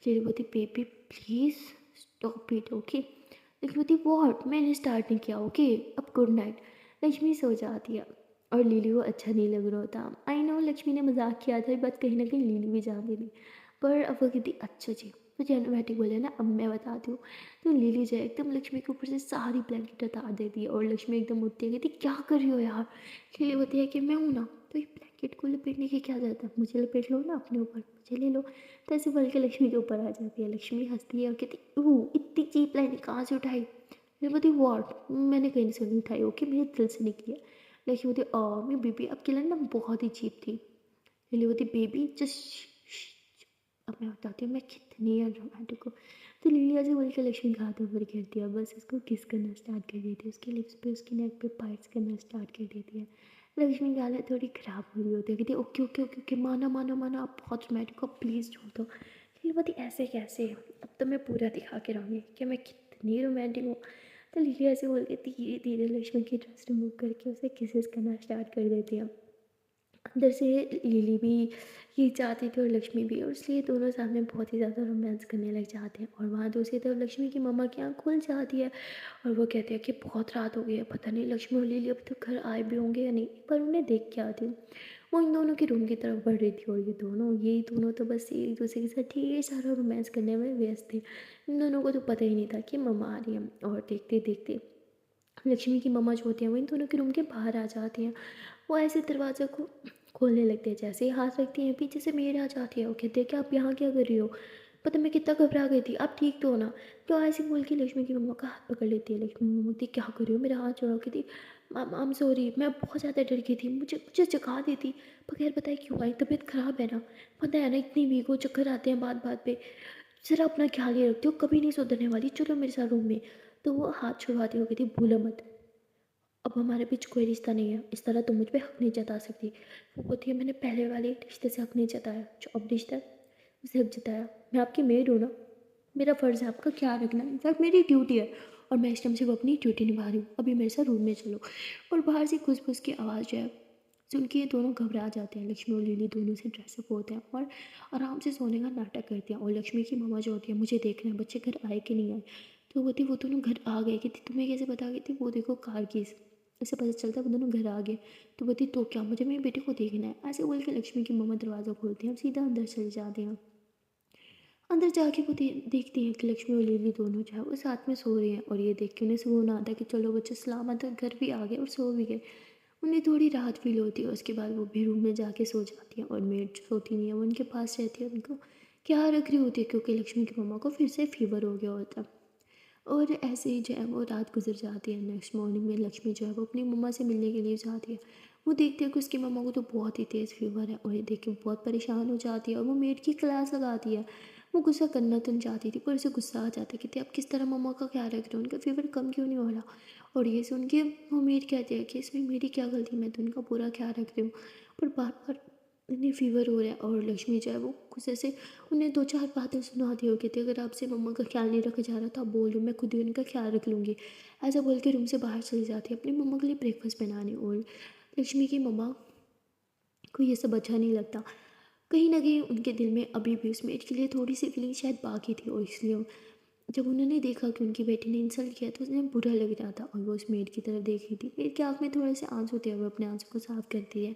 लिली बोलती baby please stop it okay. Lakshmi बोलती वॉट, मैंने स्टार्ट नहीं किया ओके, अब गुड नाइट। लक्ष्मी सो जाती है और लिली को अच्छा नहीं लग रहा होता। आई नो लक्ष्मी ने मजाक किया था, ये बात कहीं ना कहीं लिली भी जानती थी, पर अब वो कहती अच्छा जी तो जेनोमेटिक बोले ना, अब मैं बताती हूँ। तो लिली जो है एकदम लक्ष्मी के ऊपर से सारी ब्लैंकेट उतार देती है और लक्ष्मी एकदम उठती है, कहती क्या कर रही हो यार। लिली होती है कि मैं हूँ ना, तो ये ब्लैंकेट को लपेटने की क्या जरूरत है, मुझे लपेट लो ना अपने ऊपर, मुझे ले लो। तो ऐसे बोल के लक्ष्मी के ऊपर आ जाती है। लक्ष्मी हंसती है और कहती ओह इतनी चीप लाइन कहाँ से उठाई। मैं बोलती वॉट, मैंने कहीं से नहीं उठाई, ओके मेरे दिल से निकली है। लक्ष्मी बोलती मैं बेबी आपकी लाइन ना बहुत ही चीप थी। लिली बोलती बेबी जस्ट, अब मैं बताती हूँ मैं कितनी रोमांटिक हूँ। तो लिली ऐसे बोल के लक्ष्मी का हाथ ऊपर करती है, बस उसको किस करना स्टार्ट कर देती है, उसके लिप्स पे उसकी नेक पे पाइट्स करना स्टार्ट कर देती है। लक्ष्मी की हालत थोड़ी ख़राब हो रही होती है, कहती है ओके ओके ओके ओके माना माना माना, आप बहुत रोमांटिक हो प्लीज़ छोड़ दो। लिली बोलती ऐसे कैसे, अब तो मैं पूरा दिखा के रहूँगी कि मैं कितनी रोमांटिक हूँ। तो लिली ऐसे बोल के धीरे धीरे लक्ष्मी की ड्रेस रिमूव करके उसे किसेस करना स्टार्ट कर देती है। अंदर से लिली भी ये चाहती थी और लक्ष्मी भी, और इसलिए दोनों सामने बहुत ही ज़्यादा रोमांस करने लग जाते हैं। और वहाँ दूसरी तरफ लक्ष्मी की मम्मा की आँख खुल जाती है और वो कहते हैं कि बहुत रात हो गई है, पता नहीं लक्ष्मी और लिली अब तक घर आए भी होंगे या नहीं, पर उन्हें देख के आती हूँ। वो इन दोनों के रूम की तरफ बढ़ रही थी और ये दोनों तो बस एक दूसरे के साथ ढेर सारा रोमांस करने में व्यस्त थे। इन दोनों को तो पता ही नहीं था कि मम्मा आ रही है। और देखते देखते लक्ष्मी की मम्मा जो होती हैं वो इन दोनों के रूम के बाहर आ जाती हैं। वो ऐसे दरवाज़ा को खोलने लगते हैं, जैसे ही हाथ रखती हैं पीछे से मेड आ जाती है। वो कहते हैं कि आप यहाँ क्या कर रही हो, पता मैं कितना घबरा गई थी, आप ठीक तो हो ना। तो ऐसे बोल के लक्ष्मी की मम्मा का हाथ पकड़ लेती है। लक्ष्मी मम्मा बोलती क्या कर रही हो, मेरा हाथ छोड़ो। कहती मैम आई एम सॉरी, मैं बहुत ज़्यादा डर गई थी, मुझे मुझे जगा देती, बगैर बताए क्यों आई, तबीयत ख़राब है ना, पता है ना इतनी वीक हो, चक्कर आते हैं बात बात पे, ज़रा अपना ख्याल ही रखती हो, कभी नहीं सुधरने वाली, चलो मेरे साथ रूम में। तो वो हाथ छुड़वाती हो, कहती भूलो मत, अब हमारे बीच कोई रिश्ता नहीं है, इस तरह तुम मुझ पे हक नहीं जता सकती। वो बोलती है मैंने पहले वाले रिश्ते से हक नहीं जताया, जो अब रिश्ता है उसे हक जताया। मैं आपकी मेड हूँ ना, मेरा फ़र्ज़ है आपका ख्याल रखना, इनफैक्ट मेरी ड्यूटी है, और मैं इस टाइम सिर्फ अपनी ड्यूटी निभा रही हूँ, अभी मेरे साथ रूम में चलो। और बाहर से खुसफुस की आवाज़ जो है सुन के दोनों घबरा जाते हैं। लक्ष्मी और लिली दोनों से ड्रेसअप होते हैं और आराम से सोने का नाटक करते हैं। और लक्ष्मी की मम्मा जो होती है मुझे देखना है बच्चे घर आए कि नहीं आए। तो बोलती वो दोनों घर आ गए, कि तुम्हें कैसे पता गई थी, वो देखो कार की इससे पता चलता है वो दोनों घर आ गए। तो बोलती तो क्या, मुझे मेरे बेटे को देखना है। ऐसे बोल के लक्ष्मी की मम्मा दरवाज़ा खोलती हैं, अब सीधा अंदर चले जाते हैं। अंदर जाके वो देखती हैं कि लक्ष्मी और लिली दोनों जो है वो साथ में सो रही हैं। और ये देख के उन्हें सुकून आता है कि चलो बच्चे सलामत घर भी आ गए और सो भी गए। उन्हें थोड़ी राहत फील होती है। उसके बाद वो भी रूम में जाके सो जाती हैं और मेड जो सोती नहीं है वो उनके पास रहती है, उनको क्या रख रही होती है, क्योंकि लक्ष्मी की मम्मा को फिर से फीवर हो गया होता है। और ऐसे ही जो है वो रात गुजर जाती है। नेक्स्ट मॉर्निंग में लक्ष्मी जो है वो अपनी मम्मा से मिलने के लिए जाती है। वो देखती है कि उसकी मम्मा को तो बहुत ही तेज़ फीवर है, और ये देख के बहुत परेशान हो जाती है और वो मेड की क्लास लगाती है। वो गुस्सा करना तो नहीं चाहती थी, पर उसे गुस्सा आ जाता है, कहती है आप किस तरह मम्मा का ख्याल रख रहे हो, उनका फीवर कम क्यों नहीं हो रहा। और ये सुन के वो मेड कहती है कि इसमें मेरी क्या गलती, मैं तो उनका पूरा ख्याल रख रही हूँ, पर बार बार इन्हें फीवर हो रहा है। और लक्ष्मी जो है वो गुस्से से उन्हें दो चार बातें सुनाती हो, कहती अगर आपसे मम्मा का ख्याल नहीं रखा जा रहा तो आप बोल दो, मैं खुद ही उनका ख्याल रख लूँगी। ऐसा बोल के रूम से बाहर चली जाती है अपनी मम्मा के लिए ब्रेकफास्ट बनाने। और लक्ष्मी की मम्मा को ये सब अच्छा नहीं लगता। कहीं न कहीं उनके दिल में अभी भी उस मेड के लिए थोड़ी सी फीलिंग शायद बाकी थी, और इसलिए जब उन्होंने देखा कि उनकी बेटी ने इंसल्ट किया तो उन्हें बुरा लग रहा था, और वो उस मेड की तरफ देख रही थी। मेड की आँख में थोड़े से आंसू थे, वो अपने आंसू को साफ करती है।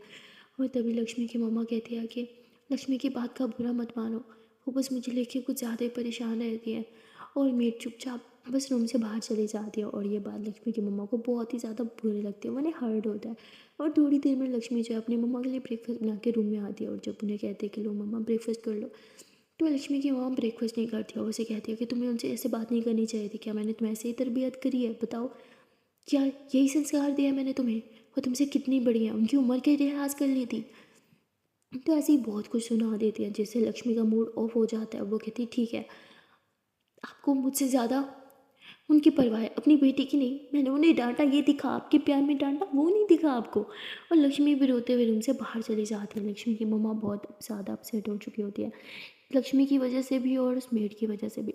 और तभी लक्ष्मी की मम्मा कहती है कि लक्ष्मी की बात का बुरा मत मानो, वो बस मुझे लेके कुछ ज़्यादा ही परेशान रहती है। और मेड चुपचाप बस रूम से बाहर चली जाती है। और ये बात लक्ष्मी की मम्मा को बहुत ही ज़्यादा बुरी लगती है, उन्हें हर्ट होता है। और थोड़ी देर में लक्ष्मी जो है अपनी मम्मा के लिए ब्रेकफास्ट बना के रूम में आती है, और जब उन्हें कहते हैं कि लो मम्मा ब्रेकफास्ट कर लो, तो लक्ष्मी की मम्मा ब्रेकफास्ट नहीं करती और उसे कहती है कि तुम्हें उनसे ऐसे बात नहीं करनी चाहिए थी, क्या मैंने तुम्हें ऐसे ही तरबियत करी है, बताओ क्या यही संस्कार दिया है मैंने तुम्हें, और तुमसे कितनी बड़ी है, उनकी उम्र के लिहाज कर ली थी। तो ऐसे ही बहुत कुछ सुना देती है, जिससे लक्ष्मी का मूड ऑफ हो जाता है। वो कहती है ठीक है, आपको मुझसे ज़्यादा उनकी परवाह है, अपनी बेटी की नहीं। मैंने उन्हें डांटा, ये दिखा आपके प्यार में डांटा, वो नहीं दिखा आपको। और लक्ष्मी भी रोते हुए रूम से बाहर चली जाती है। लक्ष्मी की मम्मा बहुत ज़्यादा अपसेट हो चुकी होती है, लक्ष्मी की वजह से भी और उस मेड की वजह से भी।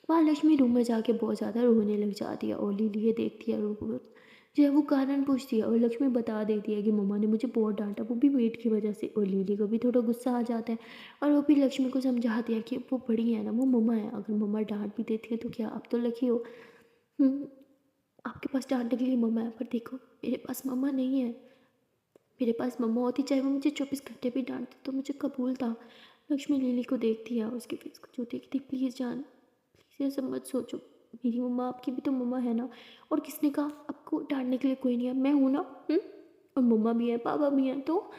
वहाँ लक्ष्मी रूम में जाके बहुत ज़्यादा रोने लग जाती है, और लिली ये देखती है, रो जो है वो कारण पूछती है, और लक्ष्मी बता देती है कि मम्मा ने मुझे बहुत डांटा, वो भी मेड की वजह से। और लिली को भी थोड़ा गुस्सा आ जाता है, और वो भी लक्ष्मी को समझाती है कि वो बड़ी है ना, वो मम्मा है, अगर मम्मा डांट भी देती है तो क्या, आप तो लकी हो। आपके पास डांटने के लिए मम्मा है, पर देखो मेरे पास मम्मा नहीं है, मेरे पास मम्मा होती, चाहे वो मुझे 24 घंटे भी डांटती तो मुझे कबूल था। लक्ष्मी लिली को देखती है, उसके फेस को जो देखती, प्लीज़ जान, प्लीज़ ऐसा मत सोचो, मेरी मम्मा आपकी भी तो मम्मा है ना, और किसने कहा आपको डांटने के लिए कोई नहीं है, मैं हूँ ना। और मम्मा भी है, पापा भी हैं। तो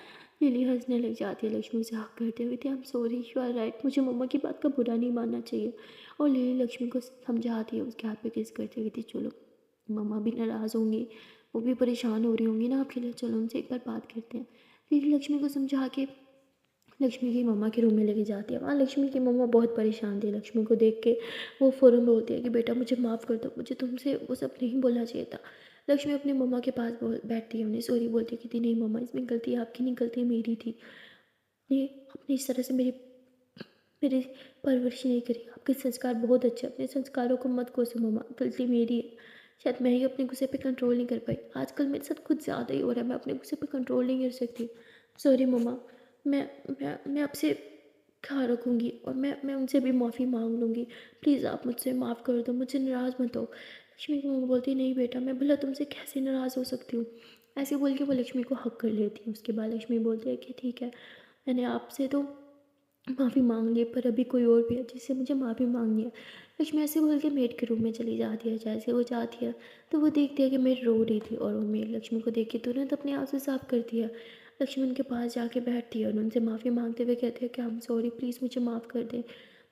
लिली हंसने लग जाती है, लक्ष्मी से हक करते हुए, I am sorry, you are right, मुझे मम्मा की बात का बुरा नहीं मानना चाहिए। और लिली लक्ष्मी को समझाती है, उसके हाथ पे किस करते हुए थी, चलो मम्मा भी नाराज़ होंगी, वो भी परेशान हो रही होंगी ना आपके लिए, चलो उनसे एक बार बात करते हैं। लिली लक्ष्मी को समझा के लक्ष्मी की मम्मा के रूम में लेके जाती है। वहाँ लक्ष्मी की मम्मा बहुत परेशान थी लक्ष्मी को देख के। वो फ़ौरन बोलती है कि बेटा मुझे माफ़ कर दो, मुझे तुमसे वो सब नहीं बोलना चाहिए था। लक्ष्मी अपनी मम्मा के पास बैठती है, उन्हें सॉरी बोलती है कि नहीं मम्मा, इसमें गलती आपकी नहीं, गलती मेरी थी, ये आपने इस तरह से मेरी परवरिश नहीं करी, आपके संस्कार बहुत अच्छे, अपने संस्कारों को मत कोसो मम्मा, गलती मेरी है, शायद मैं ही अपने गुस्से पे कंट्रोल नहीं कर पाई, आजकल मेरे साथ कुछ ज़्यादा ही हो रहा है, मैं अपने गुस्से पे कंट्रोल नहीं कर सकती, सॉरी मम्मा। मैं आपसे ख्याल रखूँगी और मैं उनसे भी माफ़ी मांग लूँगी, प्लीज़ आप मुझसे माफ़ कर दो, मुझे नाराज़ मत हो। लक्ष्मी की मम्मा बोलती नहीं बेटा, मैं भला तुमसे कैसे नाराज़ हो सकती हूँ। ऐसे बोल के वो लक्ष्मी को हक कर लेती है। उसके बाद लक्ष्मी बोलती है कि ठीक है, मैंने आपसे तो माफ़ी मांग ली, पर अभी कोई और भी है जिससे मुझे माफ़ी मांगनी है। लक्ष्मी ऐसे बोल के मेड के रूम में चली जाती है। जैसे वो जाती है तो वो देखती है कि मेड रो रही थी, और वो मेड लक्ष्मी को देख के तुरंत अपने आंसू साफ करती है। लक्ष्मी उनके पास जाके बैठती है और उनसे माफ़ी मांगते हुए कहती है कि आई एम सॉरी, प्लीज़ मुझे माफ़ कर दें,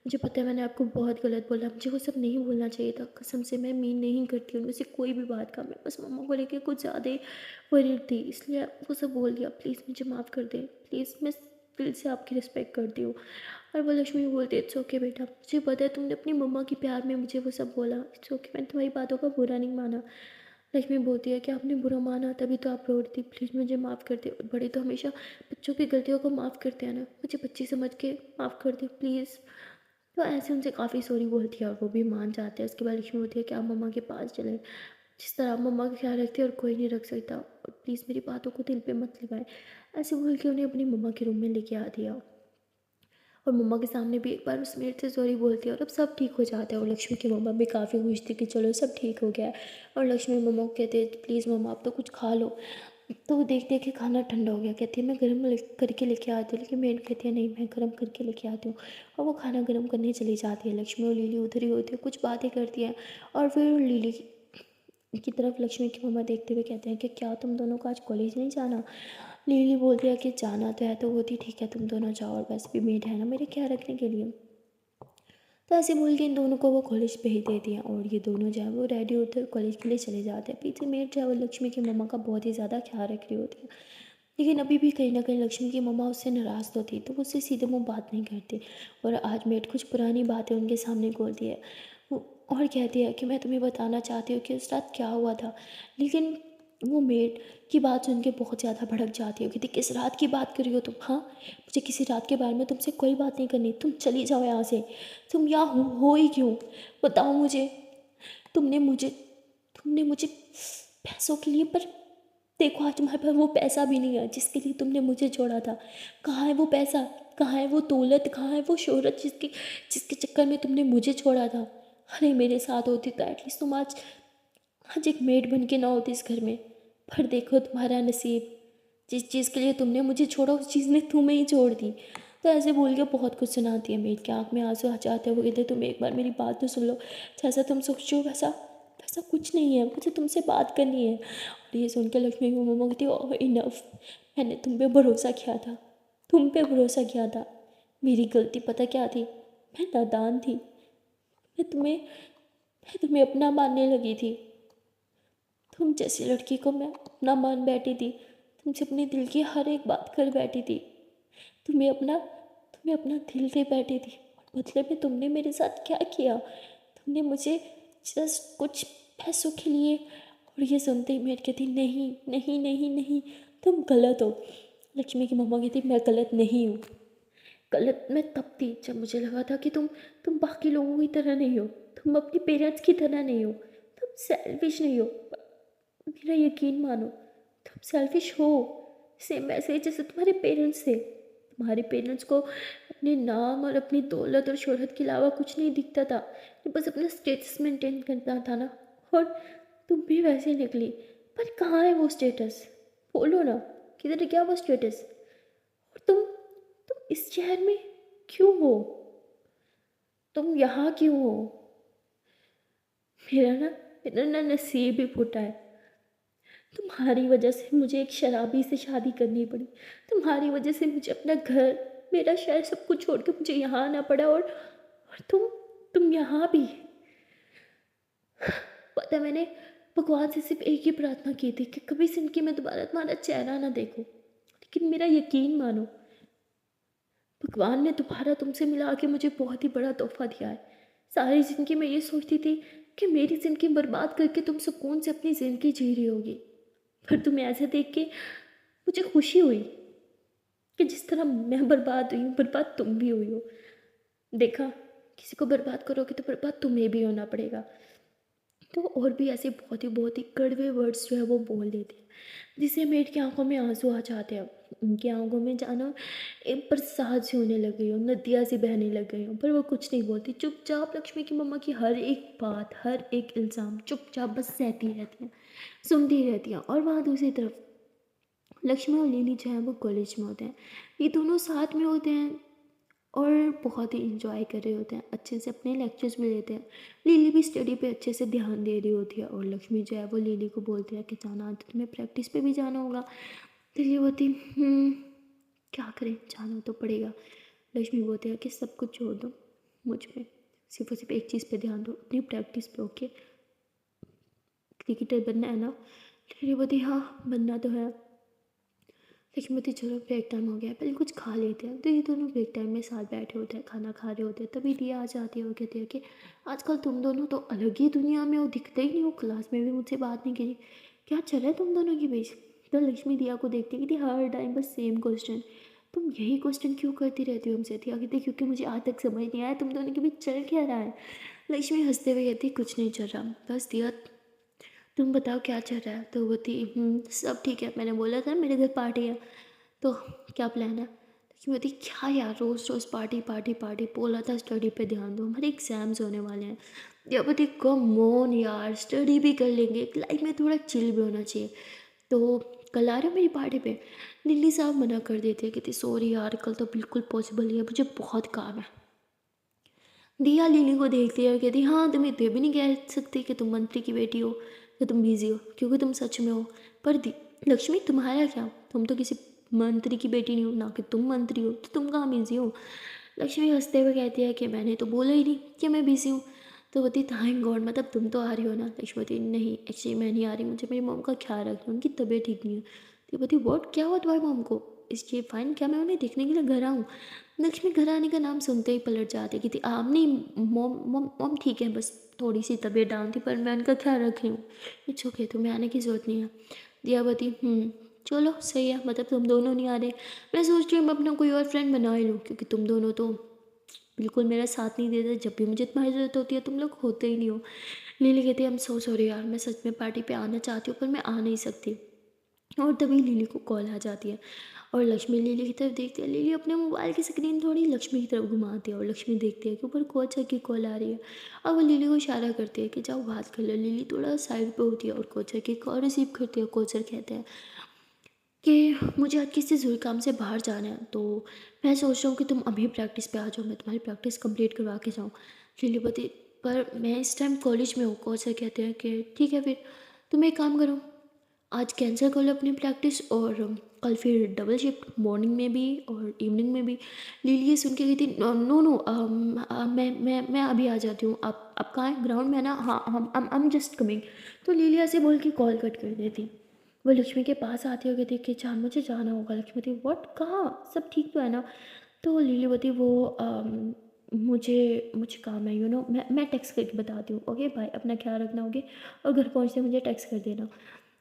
मुझे पता है मैंने आपको बहुत गलत बोला, मुझे वो सब नहीं बोलना चाहिए था, कसम से मैं मीन नहीं करती उनमें से कोई भी बात का, मैं बस मम्मा को लेकर कुछ ज़्यादा ही वरीड थी, इसलिए वो सब बोल दिया, प्लीज़ मुझे माफ़ कर दें, प्लीज़, मैं दिल से आपकी रिस्पेक्ट करती हूँ। और वो लक्ष्मी बोलती है इट्स ओके बेटा, मुझे पता है तुमने अपनी मम्मा की प्यार में मुझे वो सब बोला, इट्स ओके, मैंने तुम्हारी बातों का बुरा नहीं माना। लक्ष्मी बोलती है कि आपने बुरा माना तभी तो आप रो रही थी, प्लीज़ मुझे माफ़ कर दे, और बड़े तो हमेशा बच्चों की गलतियों को माफ़ करते हैं ना, मुझे बच्ची समझ के माफ़ कर दे प्लीज़। तो ऐसे उनसे काफ़ी सॉरी बोलती है और वो भी मान जाते हैं। उसके बाद लक्ष्मी बोलती है कि आप मम्मा के पास चलें, जिस तरह आप मम्मा का ख्याल रखते हैं और कोई नहीं रख सकता, और प्लीज़ मेरी बातों को दिल पे मत लगाएं। ऐसे बोल के उन्हें अपनी मम्मा के रूम में लेके आ दिया, और मम्मा के सामने भी एक बार उस मेड से सॉरी बोलती है, और अब सब ठीक हो जाता है। और लक्ष्मी की मम्मा भी काफ़ी खुश थी कि चलो सब ठीक हो गया है। और लक्ष्मी मम्मा को कहते हैं प्लीज़ मम्मा आप तो कुछ खा लो। तो वो देखते हैं कि खाना ठंडा हो गया, कहती है मैं गर्म करके लेके आती हूँ, लेकिन मेड कहती है नहीं मैं गर्म करके लेके आती हूँ। और वो खाना गर्म करने चली जाती है। लक्ष्मी और लिली उधर ही होती है, कुछ बातें करती हैं, और फिर लिली की तरफ लक्ष्मी की मम्मा देखते हुए कहते हैं कि क्या तुम दोनों को आज कॉलेज नहीं जाना। लिली बोलती है कि जाना तो है, तो होती ठीक है तुम दोनों जाओ, और वैसे भी मेड है ना मेरे ख्याल रखने के लिए। तो ऐसे बोल के इन दोनों को वो कॉलेज भेज देती हैं, और ये दोनों जो है वो रेडी होते हैं कॉलेज के लिए चले जाते हैं। पीछे मेड जो है वो लक्ष्मी की मम्मा का बहुत ही ज़्यादा ख्याल रख रही होती है, लेकिन अभी भी कहीं ना कहीं लक्ष्मी की मम्मा उससे नाराज़ तो थी, तो वो उससे सीधे मुँह बात नहीं करती। और आज मेड कुछ पुरानी बातें उनके सामने खोलती है, वो और कहती है कि मैं तुम्हें बताना चाहती हूँ कि उस रात क्या हुआ था। लेकिन वो मेड की बात सुन के बहुत ज़्यादा भड़क जाती है, कहती किस रात की बात कर रही हो तुम, हाँ मुझे किसी रात के बारे में तुमसे कोई बात नहीं करनी, तुम चली जाओ यहाँ से, तुम यहाँ हो ही क्यों, बताओ मुझे। तुमने मुझे तुमने मुझे पैसों के लिए, पर देखो आज तुम्हारे पास वो पैसा भी नहीं है जिसके लिए तुमने मुझे छोड़ा था। कहाँ है वो पैसा, कहाँ है वो दौलत, कहाँ है वो शोहरत जिसके जिसके चक्कर में तुमने मुझे छोड़ा था। अरे मेरे साथ होती तो एटलीस्ट तुम आज आज एक मेड बन के ना होती इस घर में। पर देखो तुम्हारा नसीब, जिस चीज़ के लिए तुमने मुझे छोड़ा उस चीज़ ने तुम्हें ही छोड़ दी। तो ऐसे बोल के बहुत कुछ सुनाती है। मेड के आँख में आंसू आ जाते हैं, वो कहते तुम एक बार मेरी बात तो सुन लो, जैसा तुम सोचो वैसा वैसा कुछ नहीं है, मुझे तुमसे बात करनी है। और ये सुन के लक्ष्मी की मम्मा कहती ओह इनफ, मैंने तुम पे भरोसा किया था, तुम पे भरोसा किया था, मेरी गलती पता क्या थी, मैं नादान थी, मैं तुम्हें अपना मानने लगी थी। तुम जैसी लड़की को मैं अपना मान बैठी थी, तुमसे अपने दिल की हर एक बात कर बैठी थी, तुम्हें अपना दिल दे बैठी थी, और बदले में तुमने मेरे साथ क्या किया, तुमने मुझे जस्ट कुछ पैसों के लिए। और ये सुनते ही मेरे कहती नहीं नहीं नहीं नहीं, तुम गलत हो। लक्ष्मी की मम्मा कहती मैं गलत नहीं हूँ, गलत मैं तब थी जब मुझे लगा था कि तुम बाकी लोगों की तरह नहीं हो, तुम अपने पेरेंट्स की तरह नहीं हो, तुम सेल्फिश नहीं हो, मेरा यकीन मानो, तुम सेल्फिश हो, सेम वैसे ही जैसे तुम्हारे पेरेंट्स थे। तुम्हारे पेरेंट्स को अपने नाम और अपनी दौलत और शोहरत के अलावा कुछ नहीं दिखता था, ये बस अपना स्टेटस मेंटेन करना था ना, और तुम भी वैसे निकली। पर कहाँ है वो स्टेटस, बोलो ना, किधर गया वो स्टेटस? और तुम इस शहर में क्यों हो? तुम यहाँ क्यों हो? मेरा ना नसीब ही फूटा है। तुम्हारी वजह से मुझे एक शराबी से शादी करनी पड़ी। तुम्हारी वजह से मुझे अपना घर, मेरा शहर, सब कुछ छोड़ के मुझे यहाँ आना पड़ा। और तुम यहाँ भी। पता है, मैंने भगवान से सिर्फ एक ही प्रार्थना की थी कि कभी जिंदगी में दोबारा तुम्हारा चेहरा ना देखो। लेकिन मेरा यकीन मानो, भगवान ने दोबारा तुमसे मिला के मुझे बहुत ही बड़ा तोहफा दिया है। सारी ज़िंदगी मैं ये सोचती थी कि मेरी ज़िंदगी बर्बाद करके तुम सुकून से अपनी ज़िंदगी जी रही होगी, पर तुम्हें ऐसे देख के मुझे खुशी हुई कि जिस तरह मैं बर्बाद हुई हूँ, बर्बाद तुम भी हुई हो। देखा, किसी को बर्बाद करोगे तो बर्बाद तुम्हें भी होना पड़ेगा। तो और भी ऐसे बहुत ही कड़वे वर्ड्स जो है वो बोल देते हैं, जिससे मेड की आंखों में आंसू आ जाते हैं। उनकी आंखों में जानो एक बरसात सी होने लग गई हो, नदियाँ सी बहने लग गई हो, पर वो कुछ नहीं बोलती। चुपचाप लक्ष्मी की मम्मा की हर एक बात, हर एक इल्ज़ाम चुपचाप बस सहती रहती हैं, सुनती रहती हैं। और वहाँ दूसरी तरफ लक्ष्मी और लिली जो है वो कॉलेज में होते हैं। ये दोनों साथ में होते हैं और बहुत ही इंजॉय कर रहे होते हैं, अच्छे से अपने लेक्चर्स भी लेते हैं। लिली भी स्टडी पे अच्छे से ध्यान दे रही होती है और लक्ष्मी जो है वो लिली को बोलती है कि जाना तो तुम्हें प्रैक्टिस पे भी जाना होगा। लिली बोलती क्या करें, जाना तो पड़ेगा। लक्ष्मी बोलती है कि सब कुछ छोड़ दो, मुझ पे सिर्फ और सिर्फ एक चीज़ पे ध्यान दो, अपनी प्रैक्टिस पे। ओके, क्रिकेटर बनना है ना? लिली बोलती हाँ, बनना तो है। लक्ष्मीवती, चलो ब्रेक टाइम हो गया है, पहले कुछ खा लेते हैं। तो ये दोनों ब्रेक टाइम में साथ बैठे होते हैं, खाना खा रहे होते हैं। तभी दिया आ जाती है और कहती है कि आजकल तुम दोनों तो अलग ही दुनिया में हो, दिखते ही नहीं हो, क्लास में भी मुझसे बात नहीं करी, क्या चल रहा है तुम दोनों के बीच? तो लक्ष्मी दिया को देखती है कि हर टाइम बस सेम क्वेश्चन, तुम यही क्वेश्चन क्यों करती रहती हो हमसे? दिया कहती है क्योंकि मुझे आज तक समझ नहीं आया तुम दोनों के बीच चल क्या रहा है। लक्ष्मी हंसते हुए कहती कुछ नहीं चल रहा, बस दिया तुम बताओ क्या चल रहा है? तो बोलती सब ठीक है, मैंने बोला था मेरे घर पार्टी है, तो क्या प्लान है? लेकिन बोलती क्या यार, रोज़ रोज़ पार्टी पार्टी पार्टी, बोला था स्टडी पे ध्यान दो, हमारे एग्जाम्स होने वाले हैं। या बोलती कम ऑन यार, स्टडी भी कर लेंगे, लाइफ में थोड़ा चिल भी होना चाहिए। तो कल आ रहे हो मेरी पार्टी पे? लिली साहब मना कर देती है, कहती सॉरी यार, कल तो बिल्कुल पॉसिबल नहीं है, मुझे बहुत काम है। दिया लिली को देखती है और कहती हाँ, तुम इतने भी नहीं कह सकती कि तुम मंत्री की बेटी हो या तुम बिजी हो, क्योंकि तुम सच में हो। पर लक्ष्मी, तुम्हारा क्या, तुम तो किसी मंत्री की बेटी नहीं हो, ना कि तुम मंत्री हो, तो तुम कहाँ बिजी हो? लक्ष्मी हंसते हुए कहती है कि मैंने तो बोला ही नहीं कि मैं बिजी हूँ। तो बोलती थैंक गॉड, मतलब तुम तो आ रही हो ना? लक्ष्मी बोलती नहीं, एक्चुअली मैं नहीं आ रही, मुझे मेरी मॉम का ख्याल रखना है, उनकी तबीयत ठीक नहीं है। तो बोलती व्हाट, क्या हुआ तुम्हारी मॉम को? इसलिए फाइन, क्या मैं उन्हें देखने के लिए घर आऊँ? लक्ष्मी घर आने का नाम सुनते ही पलट जाती कि थी आप नहीं, मॉम मॉम मॉम ठीक है, बस थोड़ी सी तबीयत डाउन थी, पर मैं उनका ख्याल रख रही हूँ, इट्स ओके, तुम्हें आने की ज़रूरत नहीं है। दियावती चलो सही है, मतलब तुम दोनों नहीं आ रहे। मैं सोच रही हूँ मैं अपना कोई और फ्रेंड बना ही लूँ, क्योंकि तुम दोनों तो बिल्कुल मेरा साथ नहीं देते, जब भी मुझे तुम्हारी ज़रूरत होती है तुम लोग होते ही नहीं हो। लिली कहती है आई एम सो सॉरी यार, मैं सच में पार्टी पे आना चाहती हूँ पर मैं आ नहीं सकती। और तभी लिली को कॉल आ जाती है और लक्ष्मी लिली की तरफ देखती है। लिली अपने मोबाइल की स्क्रीन थोड़ी लक्ष्मी की तरफ घुमाती है और लक्ष्मी देखती है कि ऊपर कोचर की कॉल आ रही है और वो लिली को इशारा करती है कि जाओ बात कर लो। लिली थोड़ा साइड पे होती है और कोचर की कॉल रिसीव करती है। कोचर कहते हैं कि मुझे आज किसी ज़रूरी काम से बाहर जाना है, तो मैं सोच रहा हूँ कि तुम अभी प्रैक्टिस पे आ जाओ, मैं तुम्हारी प्रैक्टिस कंप्लीट करवा के जाऊँ। लिली बोलती पर मैं इस टाइम कॉलेज में हूँ। कोचर कहते हैं कि ठीक है, फिर तुम एक काम करो, आज कैंसिल कर लो अपनी प्रैक्टिस और कल फिर डबल शिफ्ट, मॉर्निंग में भी और इवनिंग में भी। लिली ये सुन के गई थी नो नो नो, मैं अभी आ जाती हूँ, आप कहाँ हैं? ग्राउंड में है ना? हाँ हम आई एम जस्ट कमिंग। तो लिली ऐसे बोल के कॉल कट कर देती। वो लक्ष्मी के पास आती होगी, देख के जान मुझे जाना होगा। लक्ष्मी थी व्हाट, कहाँ, सब ठीक तो है ना? तो लिली बोती वो मुझे मुझे काम है, मैं टेक्स्ट करके बताती हूँ। ओके बाय, अपना ख्याल रखना होगे और घर पहुँचते मुझे टेक्स्ट कर देना।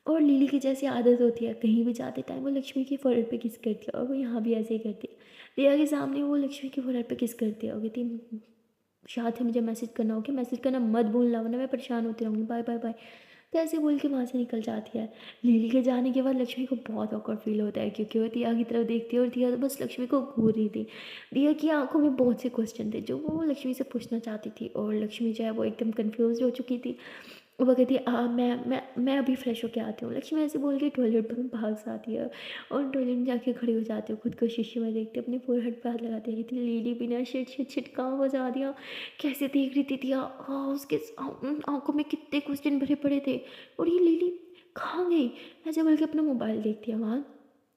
और लिली की जैसी आदत होती है, कहीं भी जाते टाइम वो लक्ष्मी की फोrehead पे किस करती है और वो यहाँ भी ऐसे ही करती है। रिया के सामने वो लक्ष्मी की फोrehead पे किस करती है और कहती शायद ही मुझे मैसेज करना होगा, मैसेज करना मत भूलना वरना मैं परेशान होती रहूँगी, बाय बाय बाय। तो ऐसे बोल के वहाँ से निकल जाती है। लिली के जाने के बाद लक्ष्मी को बहुत ऑकवर्ड फील होता है, क्योंकि वो दिया की तरफ देखती है और दिया तो बस लक्ष्मी को घूर रही थी। दिया की आंखों में बहुत से क्वेश्चन थे जो वो लक्ष्मी से पूछना चाहती थी और लक्ष्मी जो है वो एकदम कन्फ्यूज हो चुकी थी। वो कहती है मैं अभी फ्रेश होके आती हूँ। लक्ष्मी ऐसे बोल के टॉयलेट में भाग से आती है और टॉयलेट में जाके खड़ी हो जाती है, खुद को शीशे में देखती है, अपने फोरहेड पे हाथ लगाती है, कहती है लीली बिना शिट शिट शिट कहाँ बजा दिया, कैसे देख रही थी दिया, उसके आंखों में कितने क्वेश्चन भरे पड़े थे और ये लीली कहाँ गई। ऐसे बोल के अपना मोबाइल देखती है। वहाँ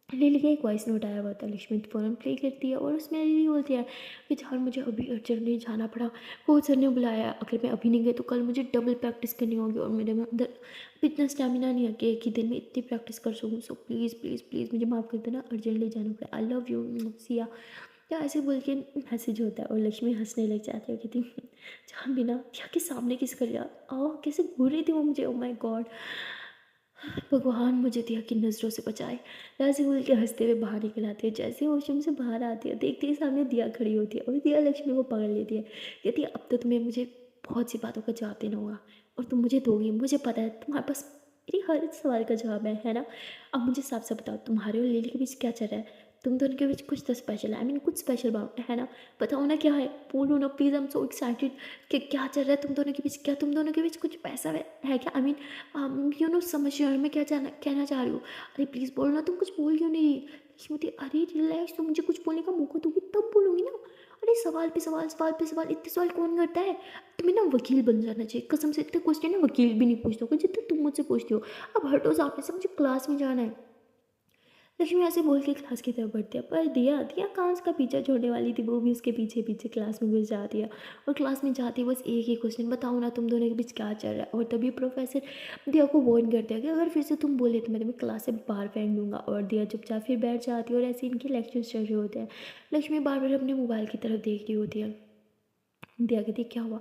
लिली का एक वॉइस नोट आया हुआ था, लक्ष्मी फ़ौरन प्ले करती है और उसमें लिली बोलती है कि जान मुझे अभी अर्जेंटली जाना पड़ा, कोच सर ने बुलाया, अगर मैं अभी नहीं गई तो कल मुझे डबल प्रैक्टिस करनी होगी और मेरे में अंदर अभी इतना स्टेमिना नहीं है कि एक ही दिन में इतनी प्रैक्टिस कर सकूँ, सो प्लीज़ प्लीज़ प्लीज़ मुझे माफ़ कर देना, अर्जेंटली जाना पड़ा, आई लव यू सिया। या ऐसे बोल के मैसेज होता है और लक्ष्मी हंसने लग जाती है, कहती जान बिना क्या के सामने किस कर जा, कैसे घूर रही थी वो मुझे, ओ माई गॉड, भगवान मुझे दिया की नज़रों से बचाए। ऐसे बोल के हंसते हुए बाहर निकल आती है। जैसे वॉशरूम से बाहर आती है देखते ही सामने दिया खड़ी होती है और दिया लक्ष्मी को पकड़ लेती है, कहती है अब तो तुम्हें मुझे बहुत सी बातों का जवाब देना होगा और तुम मुझे दोगी, मुझे पता है तुम्हारे पास मेरी हर एक सवाल का जवाब है ना। अब मुझे साफ साफ बताओ तुम्हारे और लिली के बीच क्या चल रहा है, तुम दोनों के बीच कुछ तो स्पेशल है, आई मीन कुछ स्पेशल बात है ना, बताओ ना क्या है, बोलो ना please, I am so excited कि क्या चल रहा है तुम दोनों के बीच, क्या तुम दोनों के बीच कुछ पैसा है क्या, आई मीन समझ रहे हो मैं क्या कहना चाह रही हूँ, अरे प्लीज़ बोलो ना, तुम कुछ बोल क्यों नहीं रही। लक्ष्मी, अरे रिलैक्स, तुम मुझे कुछ बोलने का मौका दोगी तब बोलूँगी ना, अरे सवाल पे सवाल, सवाल पे सवाल, इतने सवाल कौन करता है। तुम्हें ना वकील बन जाना चाहिए, कसम से इतने क्वेश्चन ना वकील भी नहीं पूछते हो जितने तुम मुझसे पूछती हो। अब हटो सामने से, मुझे क्लास में जाना है। लक्ष्मी ऐसे बोल के क्लास की तरफ बढ़ती है, पर दिया दिया कांच का पीछा छोड़ने वाली थी, वो भी उसके पीछे पीछे क्लास में घुस जाती है और क्लास में जाती है बस एक ही क्वेश्चन, बताओ ना तुम दोनों के बीच क्या चल रहा है। और तभी प्रोफेसर दिया को वार्न करते हैं कि अगर फिर से तुम बोले तो मैं तुम्हें क्लास से बाहर फेंक दूंगा। और दिया चुपचाप फिर बैठ जाती है और ऐसे इनके लेक्चर्स चल रहे होते हैं। लक्ष्मी बार बार अपने मोबाइल की तरफ देख रही होती है। दिया कहती क्या हुआ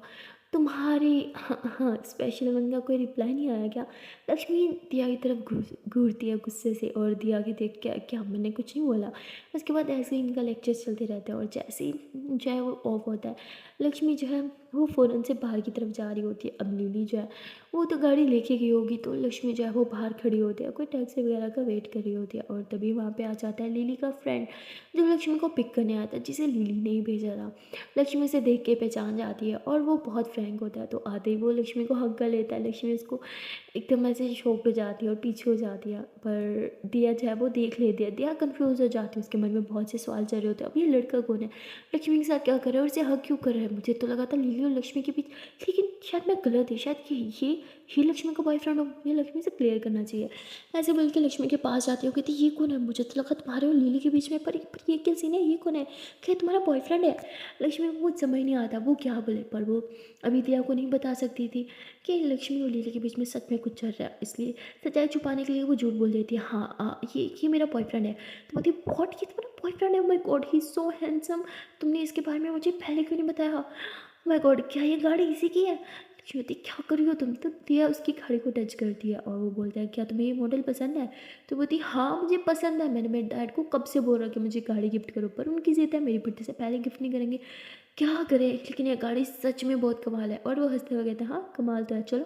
तुम्हारी, हाँ स्पेशल वन का कोई रिप्लाई नहीं आया क्या। लक्ष्मी दिया की तरफ घूरती है गुस्से से और दिया की देख क्या क्या मैंने कुछ नहीं बोला। उसके बाद ऐसे ही इनका लेक्चर चलते रहते हैं और जैसे ही जो है वो ऑफ होता है, लक्ष्मी जो है वो फ़ौरन से बाहर की तरफ जा रही होती है। अब लिली जो है वो तो गाड़ी लेके गई होगी, तो लक्ष्मी जो है वो बाहर खड़ी होती है, कोई टैक्सी वगैरह का वेट कर रही होती है। और तभी वहाँ पे आ जाता है लिली का फ्रेंड जो लक्ष्मी को पिक करने आता है, जिसे लिली ने ही भेजा था। लक्ष्मी से देख के पहचान जाती है और वो बहुत फ्रैंक होता है, तो आते ही वो लक्ष्मी को हक कर लेता है। लक्ष्मी उसको एकदम ऐसे शॉक्ड हो जाती है और पीछे हो जाती है, पर दिया जो है वो देख लेती है। दिया कंफ्यूज हो जाती है, उसके मन में बहुत से सवाल चल रहे होते हैं, अब ये लड़का कौन है, लक्ष्मी के साथ क्या कर रहा है और इसे हक क्यों कर रहा है। मुझे तो लगा था लिली और लक्ष्मी के बीच, लेकिन शायद मैं गलत थी, शायद ये लक्ष्मी का बॉयफ्रेंड हो, ये लक्ष्मी से क्लियर करना चाहिए। ऐसे बोल के लक्ष्मी के पास जाती हो, कहती ये कौन है, मुझे तो लगा तुम्हारे और लिली के बीच में, पर ये क्या सीन है, ये कौन है, क्या तुम्हारा बॉयफ्रेंड है। लक्ष्मी को कुछ समझ नहीं आता वो क्या बोले, पर वो अभी दिया को नहीं बता सकती थी कि लक्ष्मी और लीला के बीच में सच में कुछ चल रहा है, इसलिए सच्चाई छुपाने के लिए वो झूठ बोल देती है। हाँ ये मेरा बॉयफ्रेंड है। तो बोलती गॉड ये तुम्हारा बॉयफ्रेंड है, my God he so handsome, तुमने इसके बारे में मुझे पहले क्यों नहीं बताया, माय गॉड क्या ये गाड़ी इसी की है। लक्ष्मी बोलती क्या कर रही हो तुम, तो दिया उसकी गाड़ी को टच करती है और वो बोलता है क्या तुम्हें ये मॉडल पसंद है। तो बोलती हाँ मुझे पसंद है, मैंने मेरे डैड को कब से बोल रहा कि मुझे गाड़ी गिफ्ट करो, पर उनकी जिद है मेरी बर्थडे से पहले गिफ्ट नहीं करेंगे, क्या करें, लेकिन ये गाड़ी सच में बहुत कमाल है। और वो हंसते हुए कहते हैं हाँ कमाल तो है, चलो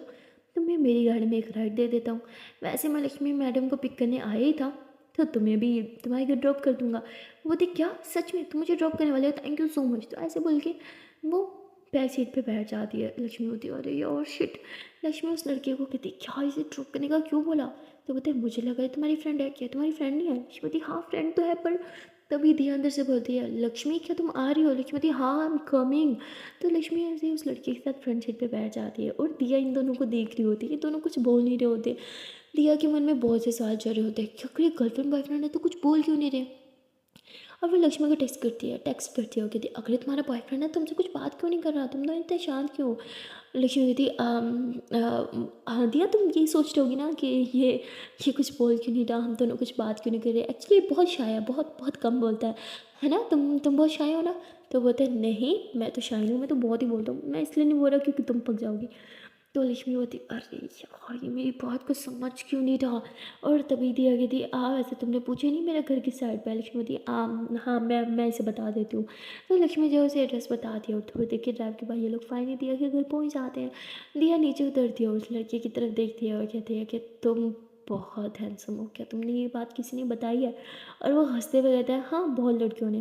तुम्हें मेरी गाड़ी में एक राइड दे देता हूँ, वैसे मैं लक्ष्मी मैडम को पिक करने आया ही था, तो तुम्हें भी तुम्हारे घर ड्रॉप कर दूंगा। वो बोलते क्या सच में तुम मुझे ड्रॉप करने वाले हो, थैंक यू सो मच। तो ऐसे बोल के वो बैक सीट पे बैठ जाती है। लक्ष्मी होती है अरे यार शिट। लक्ष्मी उस लड़के को कहती क्या इसे ड्रॉप करने का क्यों बोला। तो बोलते मुझे लगा ये तुम्हारी फ्रेंड है, क्या तुम्हारी फ्रेंड नहीं है। लक्ष्मी बोलती हाँ फ्रेंड तो है, पर तभी दिया अंदर से बोलती है लक्ष्मी क्या तुम आ रही हो। लक्ष्मी बोलती हाँ आई एम कमिंग। तो लक्ष्मी ऐसे ही उस लड़के के साथ फ्रंट सीट पे बैठ जाती है और दिया इन दोनों को देख रही होती है, ये दोनों कुछ बोल नहीं रहे होते। दिया के मन में बहुत से सवाल चल रहे होते हैं, क्या ये गर्लफ्रेंड बॉयफ्रेंड है तो कुछ बोल क्यों नहीं रहे। और वो लक्ष्मी को टेक्स्ट करती है कहती अगर तुम्हारा बॉयफ्रेंड है तुमसे कुछ बात क्यों नहीं कर रहा, तुम तो इतने शांत क्यों। लक्ष्मी कहती हाँ दिया तुम यही सोच रहे होगी ना कि ये कुछ बोल क्यों नहीं रहा, हम दोनों कुछ बात क्यों नहीं कर रहे, एक्चुअली बहुत शाय है, बहुत बहुत कम बोलता है ना, तुम बहुत शाय हो ना। तो बोलते हैं नहीं मैं तो शाय हूँ, मैं तो बहुत ही बोलता हूँ, मैं इसलिए नहीं बोल रहा क्योंकि तुम पक जाओगी। तो लक्ष्मी होती अरे यार ये मेरी बात को समझ क्यों नहीं रहा। और तभी दिया कहती वैसे तुमने पूछा नहीं मेरा घर किस साइड पे है। लक्ष्मी होती हाँ मैं इसे बता देती हूँ। तो लक्ष्मी जो उसे एड्रेस बताती है और थोड़ी देर के ड्राइव के बाद ये लोग फाइनली दिया के घर पहुँच जाते हैं। दिया नीचे उतरती है और उस लड़के की तरफ देखती है और कहती है कि तुम बहुत हैंडसम हो, क्या तुमने ये बात किसी ने बताई है। और वो हंसते हुए कहता है हाँ बहुत लड़कियों ने,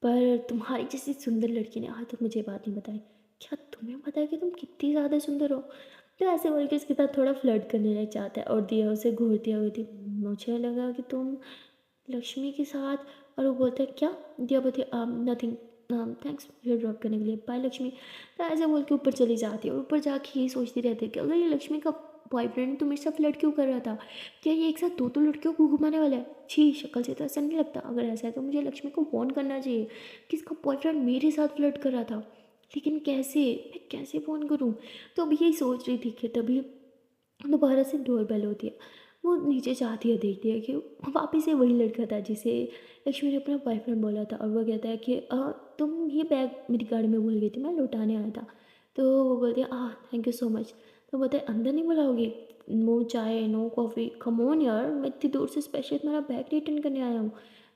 पर तुम्हारी जैसी सुंदर लड़की ने आज तक मुझे ये बात नहीं बताई। क्या तुम्हें पता है कि तुम कितनी ज़्यादा सुंदर हो। तो ऐसे बोल के उसके साथ थोड़ा फ्लर्ट करने लग जाता है और दिया उसे घूरती हुई थी, मुझे लगा कि तुम लक्ष्मी के साथ। और वो बोलता है क्या? दिया बोलती है नथिंग, थैंक्स मुझे ड्रॉप करने के लिए, बाय लक्ष्मी। तो ऐसे बोल के ऊपर चली जाती है और ऊपर जाके ये सोचती रहती है कि अगर ये लक्ष्मी का बॉयफ्रेंड तो मेरे साथ फ्लर्ट क्यों कर रहा था, क्या ये एक साथ दो लड़कियों को घुमाने वाला है? छी, शक्ल से तो ऐसा नहीं लगता। अगर ऐसा है तो मुझे लक्ष्मी को फ़ोन करना चाहिए कि इसका बॉयफ्रेंड मेरे साथ फ्लर्ट कर रहा था, लेकिन कैसे, मैं कैसे फ़ोन करूँ? तो अभी यही सोच रही थी कि तभी दोबारा से डोर बेल होती है। वो नीचे जाती है, देखती है कि वापस से वही लड़का था जिसे लक्ष्मी ने अपना बॉयफ्रेंड बोला था, और वो कहता है कि तुम ये बैग मेरी गाड़ी में भूल गई थी, मैं लौटाने आया था। तो वो बोलती है थैंक यू सो मच। तो बोलते हैं अंदर नहीं बुलाओगे? नो चाय नो कॉफ़ी, कम ऑन यार, मैं इतनी दूर से स्पेशल तुम्हारा बैग रिटर्न करने आया हूँ।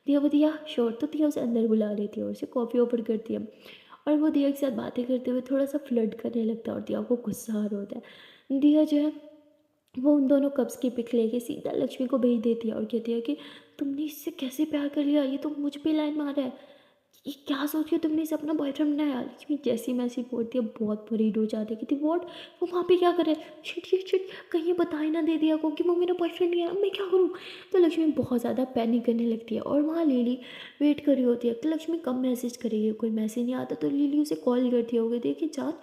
दिया बोलती है श्योर। तो दिया उसे अंदर बुला लेती है और उसे कॉफ़ी ऑफर करती है, और वो दिया के साथ बातें करते हुए थोड़ा सा फ्लर्ट करने लगता है और दिया को गुस्सा आ रहा होता है। दिया जो है वो उन दोनों कप्स की पिक लेके सीधा लक्ष्मी को भेज देती है और कहती है कि तुमने इससे कैसे प्यार कर लिया, ये तो मुझ पे लाइन मार रहा है, ये क्या सोच के तुमने इसे अपना बॉयफ्रेंड बनाया? लक्ष्मी जैसी मैसेज बोलती है बहुत वरीड हो जाती है, कहती वॉट, वो वहाँ पे क्या करे? शिट शिट शिट, कहीं ये बता ही ना दे दिया को कि वो मेरा बॉयफ्रेंड नहीं है, अब मैं क्या करूँ? तो लक्ष्मी बहुत ज़्यादा पैनिक करने लगती है और वहाँ लिली वेट कर रही होती है कि लक्ष्मी कब मैसेज करेगी। कोई मैसेज नहीं आता तो लिली उसे कॉल करती होगी, देखिए जान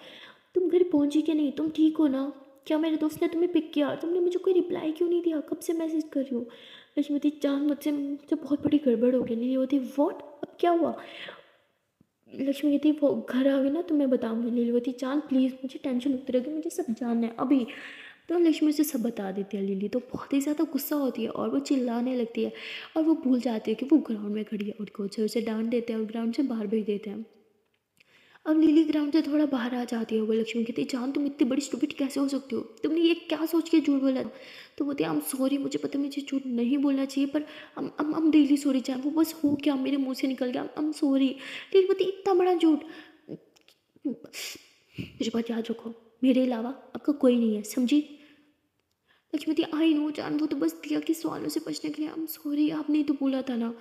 तुम घर पहुंची कि नहीं, तुम ठीक हो ना? क्या मेरे दोस्त ने तुम्हें पिक किया? तुमने मुझे कोई रिप्लाई क्यों नहीं दिया? कब से मैसेज कर रही हो? लक्ष्मीवती जान मुझसे मुझसे बहुत बड़ी गड़बड़ हो गई। लिली होती वॉट, अब क्या हुआ? लक्ष्मी कहती वो घर आ गई ना तो मैं बताऊंगी। लीलावती चांद प्लीज़, मुझे टेंशन होती रहेगी, मुझे सब जानना है अभी। तो लक्ष्मी उसे सब बता देती है। लिली तो बहुत ही ज़्यादा गुस्सा होती है और वो चिल्लाने लगती है और वो भूल जाती है कि वो ग्राउंड में खड़ी है, और कोच उसे डांट देते हैं और ग्राउंड से बाहर भेज देते हैं। अब लिली ग्राउंड से थोड़ा बाहर आ जाती है। वो लक्ष्मी कहती है जान तुम इतनी बड़ी स्टूपिड कैसे हो सकती हो, तुमने ये क्या सोच के झूठ बोला? तो बोलती है आई एम सॉरी, मुझे पता है मुझे झूठ नहीं बोलना चाहिए, पर I'm रियली सॉरी जान, वो बस हो क्या मेरे मुंह से निकल गया, आई एम सॉरी। लेकिन बोलती इतना बड़ा झूठ, मुझे बात याद रखो, मेरे अलावा आपका कोई नहीं है, समझी? लक्ष्मी आई नो जान, वो तो बस दिया के सवालों से बचने के लिए, आई एम सॉरी, आपने ही तो बोला था ना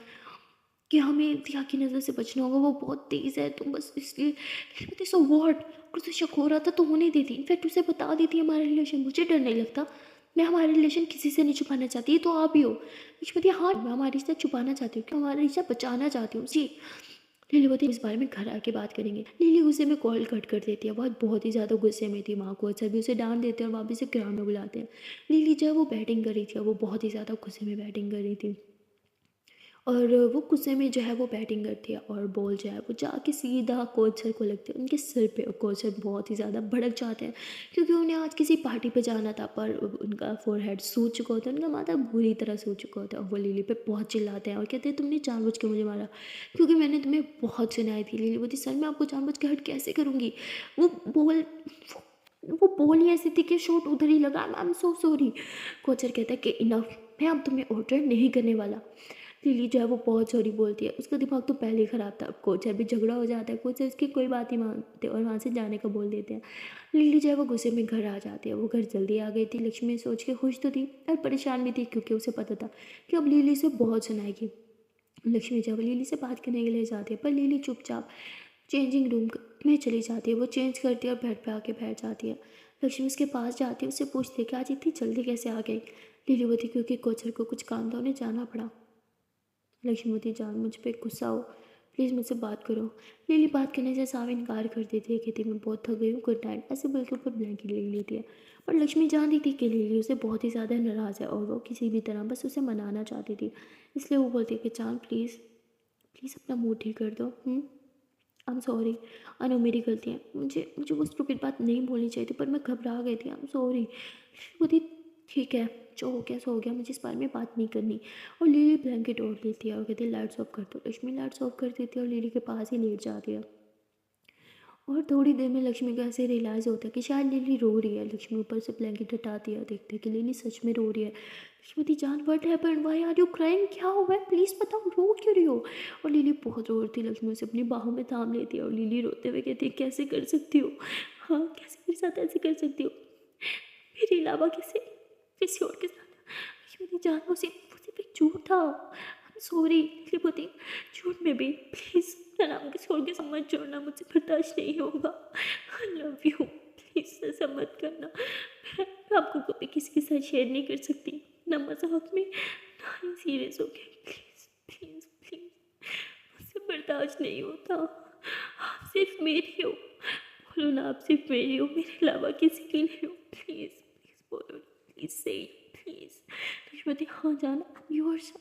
कि हमें दिया की नज़र से बचना होगा, वो बहुत तेज़ है, तुम बस इसलिए सो वॉट। और उसे शक हो रहा था तो होने देती, इनफैक्ट उसे बता देती है हमारा रिलेशन, मुझे डर नहीं लगता, मैं हमारा रिलेशन किसी से नहीं छुपाना चाहती, ये तो आप ही हो। लक्ष्मी हाँ मैं हमारी रिश्ता छुपाना चाहती हूँ, हमारा रिश्ता बचाना चाहती हूँ जी। लिली बोलती इस बारे में घर आके बात करेंगे। लिली गुस्से में कॉल कट कर देती है, बहुत ही ज़्यादा गुस्से में थी। माँ को अच्छा भी उसे डांट देते हैं और वापस से ग्राउंड में बुलाते हैं। लिली जो है वो बैटिंग कर रही थी, वो बहुत ही ज़्यादा गुस्से में बैटिंग कर रही थी, और वो गुस्से में जो है वो बैटिंग करती है और बॉल जो है वो जाके सीधा कोच सर को लगती है उनके सिर पे, और कोच सर बहुत ही ज़्यादा भड़क जाते हैं क्योंकि उन्हें आज किसी पार्टी पे जाना था, पर उनका फोरहेड सूज चुका होता है, उनका माथा बुरी तरह सूज चुका होता है, और वो लिली पे बहुत चिल्लाते हैं और कहते हैं तुमने जानबूझ के मुझे मारा, क्योंकि मैंने तुम्हें बहुत सुनाई थी। लिली बोलती सर मैं आपको जानबूझ के हर्ट कैसे करूँगी, वो बॉल वो बॉल ही ऐसी थी कि शॉट उधर ही लगा, I am so sorry. Kochar कहता है कि इनफ, मैं अब तुम्हें ऑर्डर नहीं करने वाला। लिली जो है वो बहुत सॉरी बोलती है, उसका दिमाग तो पहले ही ख़राब था। अब कोचर भी झगड़ा हो जाता है, कोचर उसकी कोई बात नहीं मानते और वहाँ से जाने का बोल देते हैं। लिली जो है वो गुस्से में घर आ जाती है। वो घर जल्दी आ गई थी, लक्ष्मी सोच के खुश तो थी और परेशान भी थी क्योंकि उसे पता था कि अब लिली से बहुत सुनाएगी। लक्ष्मी जब लिली से बात करने के लिए जाती है पर लिली चुपचाप चेंजिंग रूम में चली जाती है। वो चेंज करती है और बेड पे आके बैठ जाती है। लक्ष्मी उसके पास जाती है, उससे पूछती है कि आज इतनी जल्दी कैसे आ गई? लिली बोलती क्योंकि कोचर को कुछ काम था, उन्हें जाना पड़ा। लक्ष्मीवती जान मुझ पर गुस्सा हो, प्लीज़ मुझसे बात करो। लिली बात करने से साफ इनकार कर देती है, कहती मैं बहुत थक गई हूँ, गुड नाइट, ऐसे बोल के ऊपर ब्लैंकेट ले लेती है। पर लक्ष्मी जानती थी कि लिली उसे बहुत ही ज़्यादा नाराज़ है और वो किसी भी तरह बस उसे मनाना चाहती थी, इसलिए वो बोलती है कि चांद प्लीज़ प्लीज़ अपना मूड ठीक कर दो। आई एम सॉरी, आई नो मेरी गलती है, मुझे मुझे वो स्टूपिड बात नहीं बोलनी चाहिए थी, पर मैं घबरा गई थी, आई एम सॉरी। बोलती ठीक है, जो हो गया सो हो गया, मुझे इस बारे में बात नहीं करनी। और लिली ब्लैंकेट ओढ़ लेती है और कहती है लाइट्स ऑफ कर दो। लक्ष्मी लाइट्स ऑफ कर देती है और लिली के पास ही लेट जाती है। और थोड़ी देर में लक्ष्मी को ऐसे रियलाइज़ होता है कि शायद लिली रो रही है। लक्ष्मी ऊपर से ब्लैंकेट हटाती है और देखते हैं कि लिली सच में रो रही है। लक्ष्मी जान what happened, why are you crying, क्या हुआ है, प्लीज़ बताओ, रो क्यों रही हो? और लिली बहुत रो रही थी। लक्ष्मी उसे अपनी बाहों में थाम लेती है और लिली रोते हुए कहती है कैसे कर सकती हो, हाँ कैसे मेरे साथ ऐसे कर सकती हो, मेरे अलावा किसी किसी और के साथ? लक्ष्मी जान वो सिर्फ एक झूठ था, आई एम सॉरी। लिली झूठ में भी प्लीज़ मेरा नाम किसी और के साथ मत जोड़ना, मुझे बर्दाश्त नहीं होगा, आई लव यू। प्लीज़ ऐसा मत करना। मैं आपको कभी किसी के साथ शेयर नहीं कर सकती, ना मजाक में ना ही सीरियस हो के। प्लीज़ प्लीज़ प्लीज़, मुझसे बर्दाश्त नहीं होता। आप सिर्फ मेरी हो, बोलो ना, आप सिर्फ मेरी हो, मेरे अलावा किसी की नहीं हो। प्लीज़ प्लीज़ बोलो, प्लीज़ से प्लीज़। लक्ष्मी, हाँ जान, योर्स,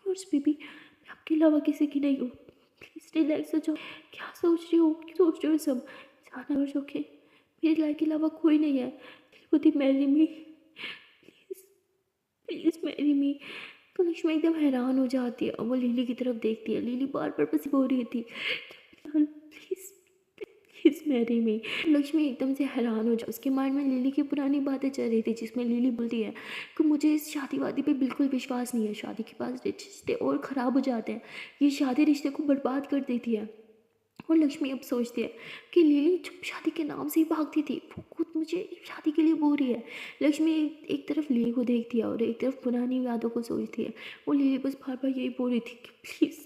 योर्स बेबी, मैं आपके अलावा किसी की नहीं हूँ। प्लीज़ रिलैक्स हो जाओ। क्या सोच रही हो, क्या सोच रहे हो सब? जाना योर्स, ओके, मेरे लाइफ के अलावा कोई नहीं है। होती marry me, please please marry me. तो लक्ष्मी एकदम हैरान हो जाती है, वो लिली की तरफ देखती है। लिली बार बार बस हो रही थी, please please marry me. Lakshmi एकदम से हैरान हो जाए, उसके माइंड में लिली की पुरानी बातें चल रही थी, जिसमें लिली बोलती है कि मुझे इस शादी वादी पे बिल्कुल विश्वास नहीं है, शादी के बाद रिश्ते और ख़राब हो जाते हैं, ये शादी रिश्ते को बर्बाद कर देती है। और लक्ष्मी अब सोचती है कि लिली जो शादी के नाम से ही भागती थी, वो खुद मुझे शादी के लिए बोल रही है। लक्ष्मी एक तरफ लिली को देखती है और एक तरफ पुरानी यादों को सोचती है। वो लिली बस बार बार यही बोल रही थी कि प्लीज़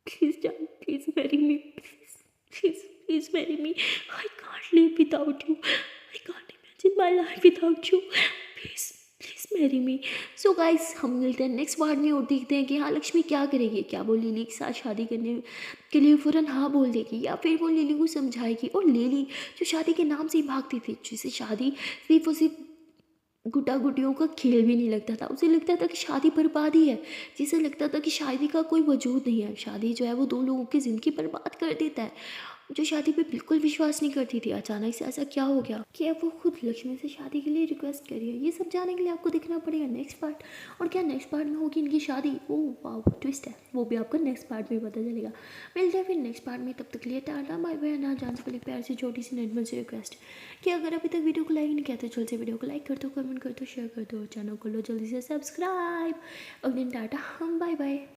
प्लीज़ जान, please marry me, please please please marry me. I can't live without you, I can't imagine my life without you, please please marry me. So guys, हम मिलते हैं नेक्स्ट पार्ट में और देखते हैं कि हाँ लक्ष्मी क्या करेगी। क्या वो लिली के साथ शादी करने के लिए फ़ौरन हाँ बोल देगी, या फिर वो लिली को समझाएगी। और लिली जो शादी के नाम से ही भागती थी, जिसे शादी सिर्फ और सिर्फ गुड्डा गुड्डियों का खेल भी नहीं लगता था, उसे लगता था कि शादी बर्बादी है, जिसे लगता था कि शादी का कोई वजूद नहीं है। शादी जो है वो दो लोगों की ज़िंदगी बर्बाद कर देता है। जो शादी पे बिल्कुल विश्वास नहीं करती थी, अचानक से ऐसा क्या हो गया कि अब वो खुद लक्ष्मी से शादी के लिए रिक्वेस्ट करी है। ये सब जानने के लिए आपको देखना पड़ेगा नेक्स्ट पार्ट। और क्या नेक्स्ट पार्ट में होगी इनकी शादी? ओह वाह, ट्विस्ट है, वो भी आपको नेक्स्ट पार्ट में पता चलेगा। मिलते हैं फिर नेक्स्ट पार्ट में, तब तक के लिए टाटा बाय बाय। ना जान से पहले प्यार से छोटी सी नॉर्मल सी रिक्वेस्ट कि अगर अभी तक वीडियो को लाइक नहीं किया तो जल्द से वीडियो को लाइक कर दो, कमेंट कर दो, शेयर कर दो, चैनल को लो जल्दी से सब्सक्राइब। अगले टाटा, हम बाय बाय।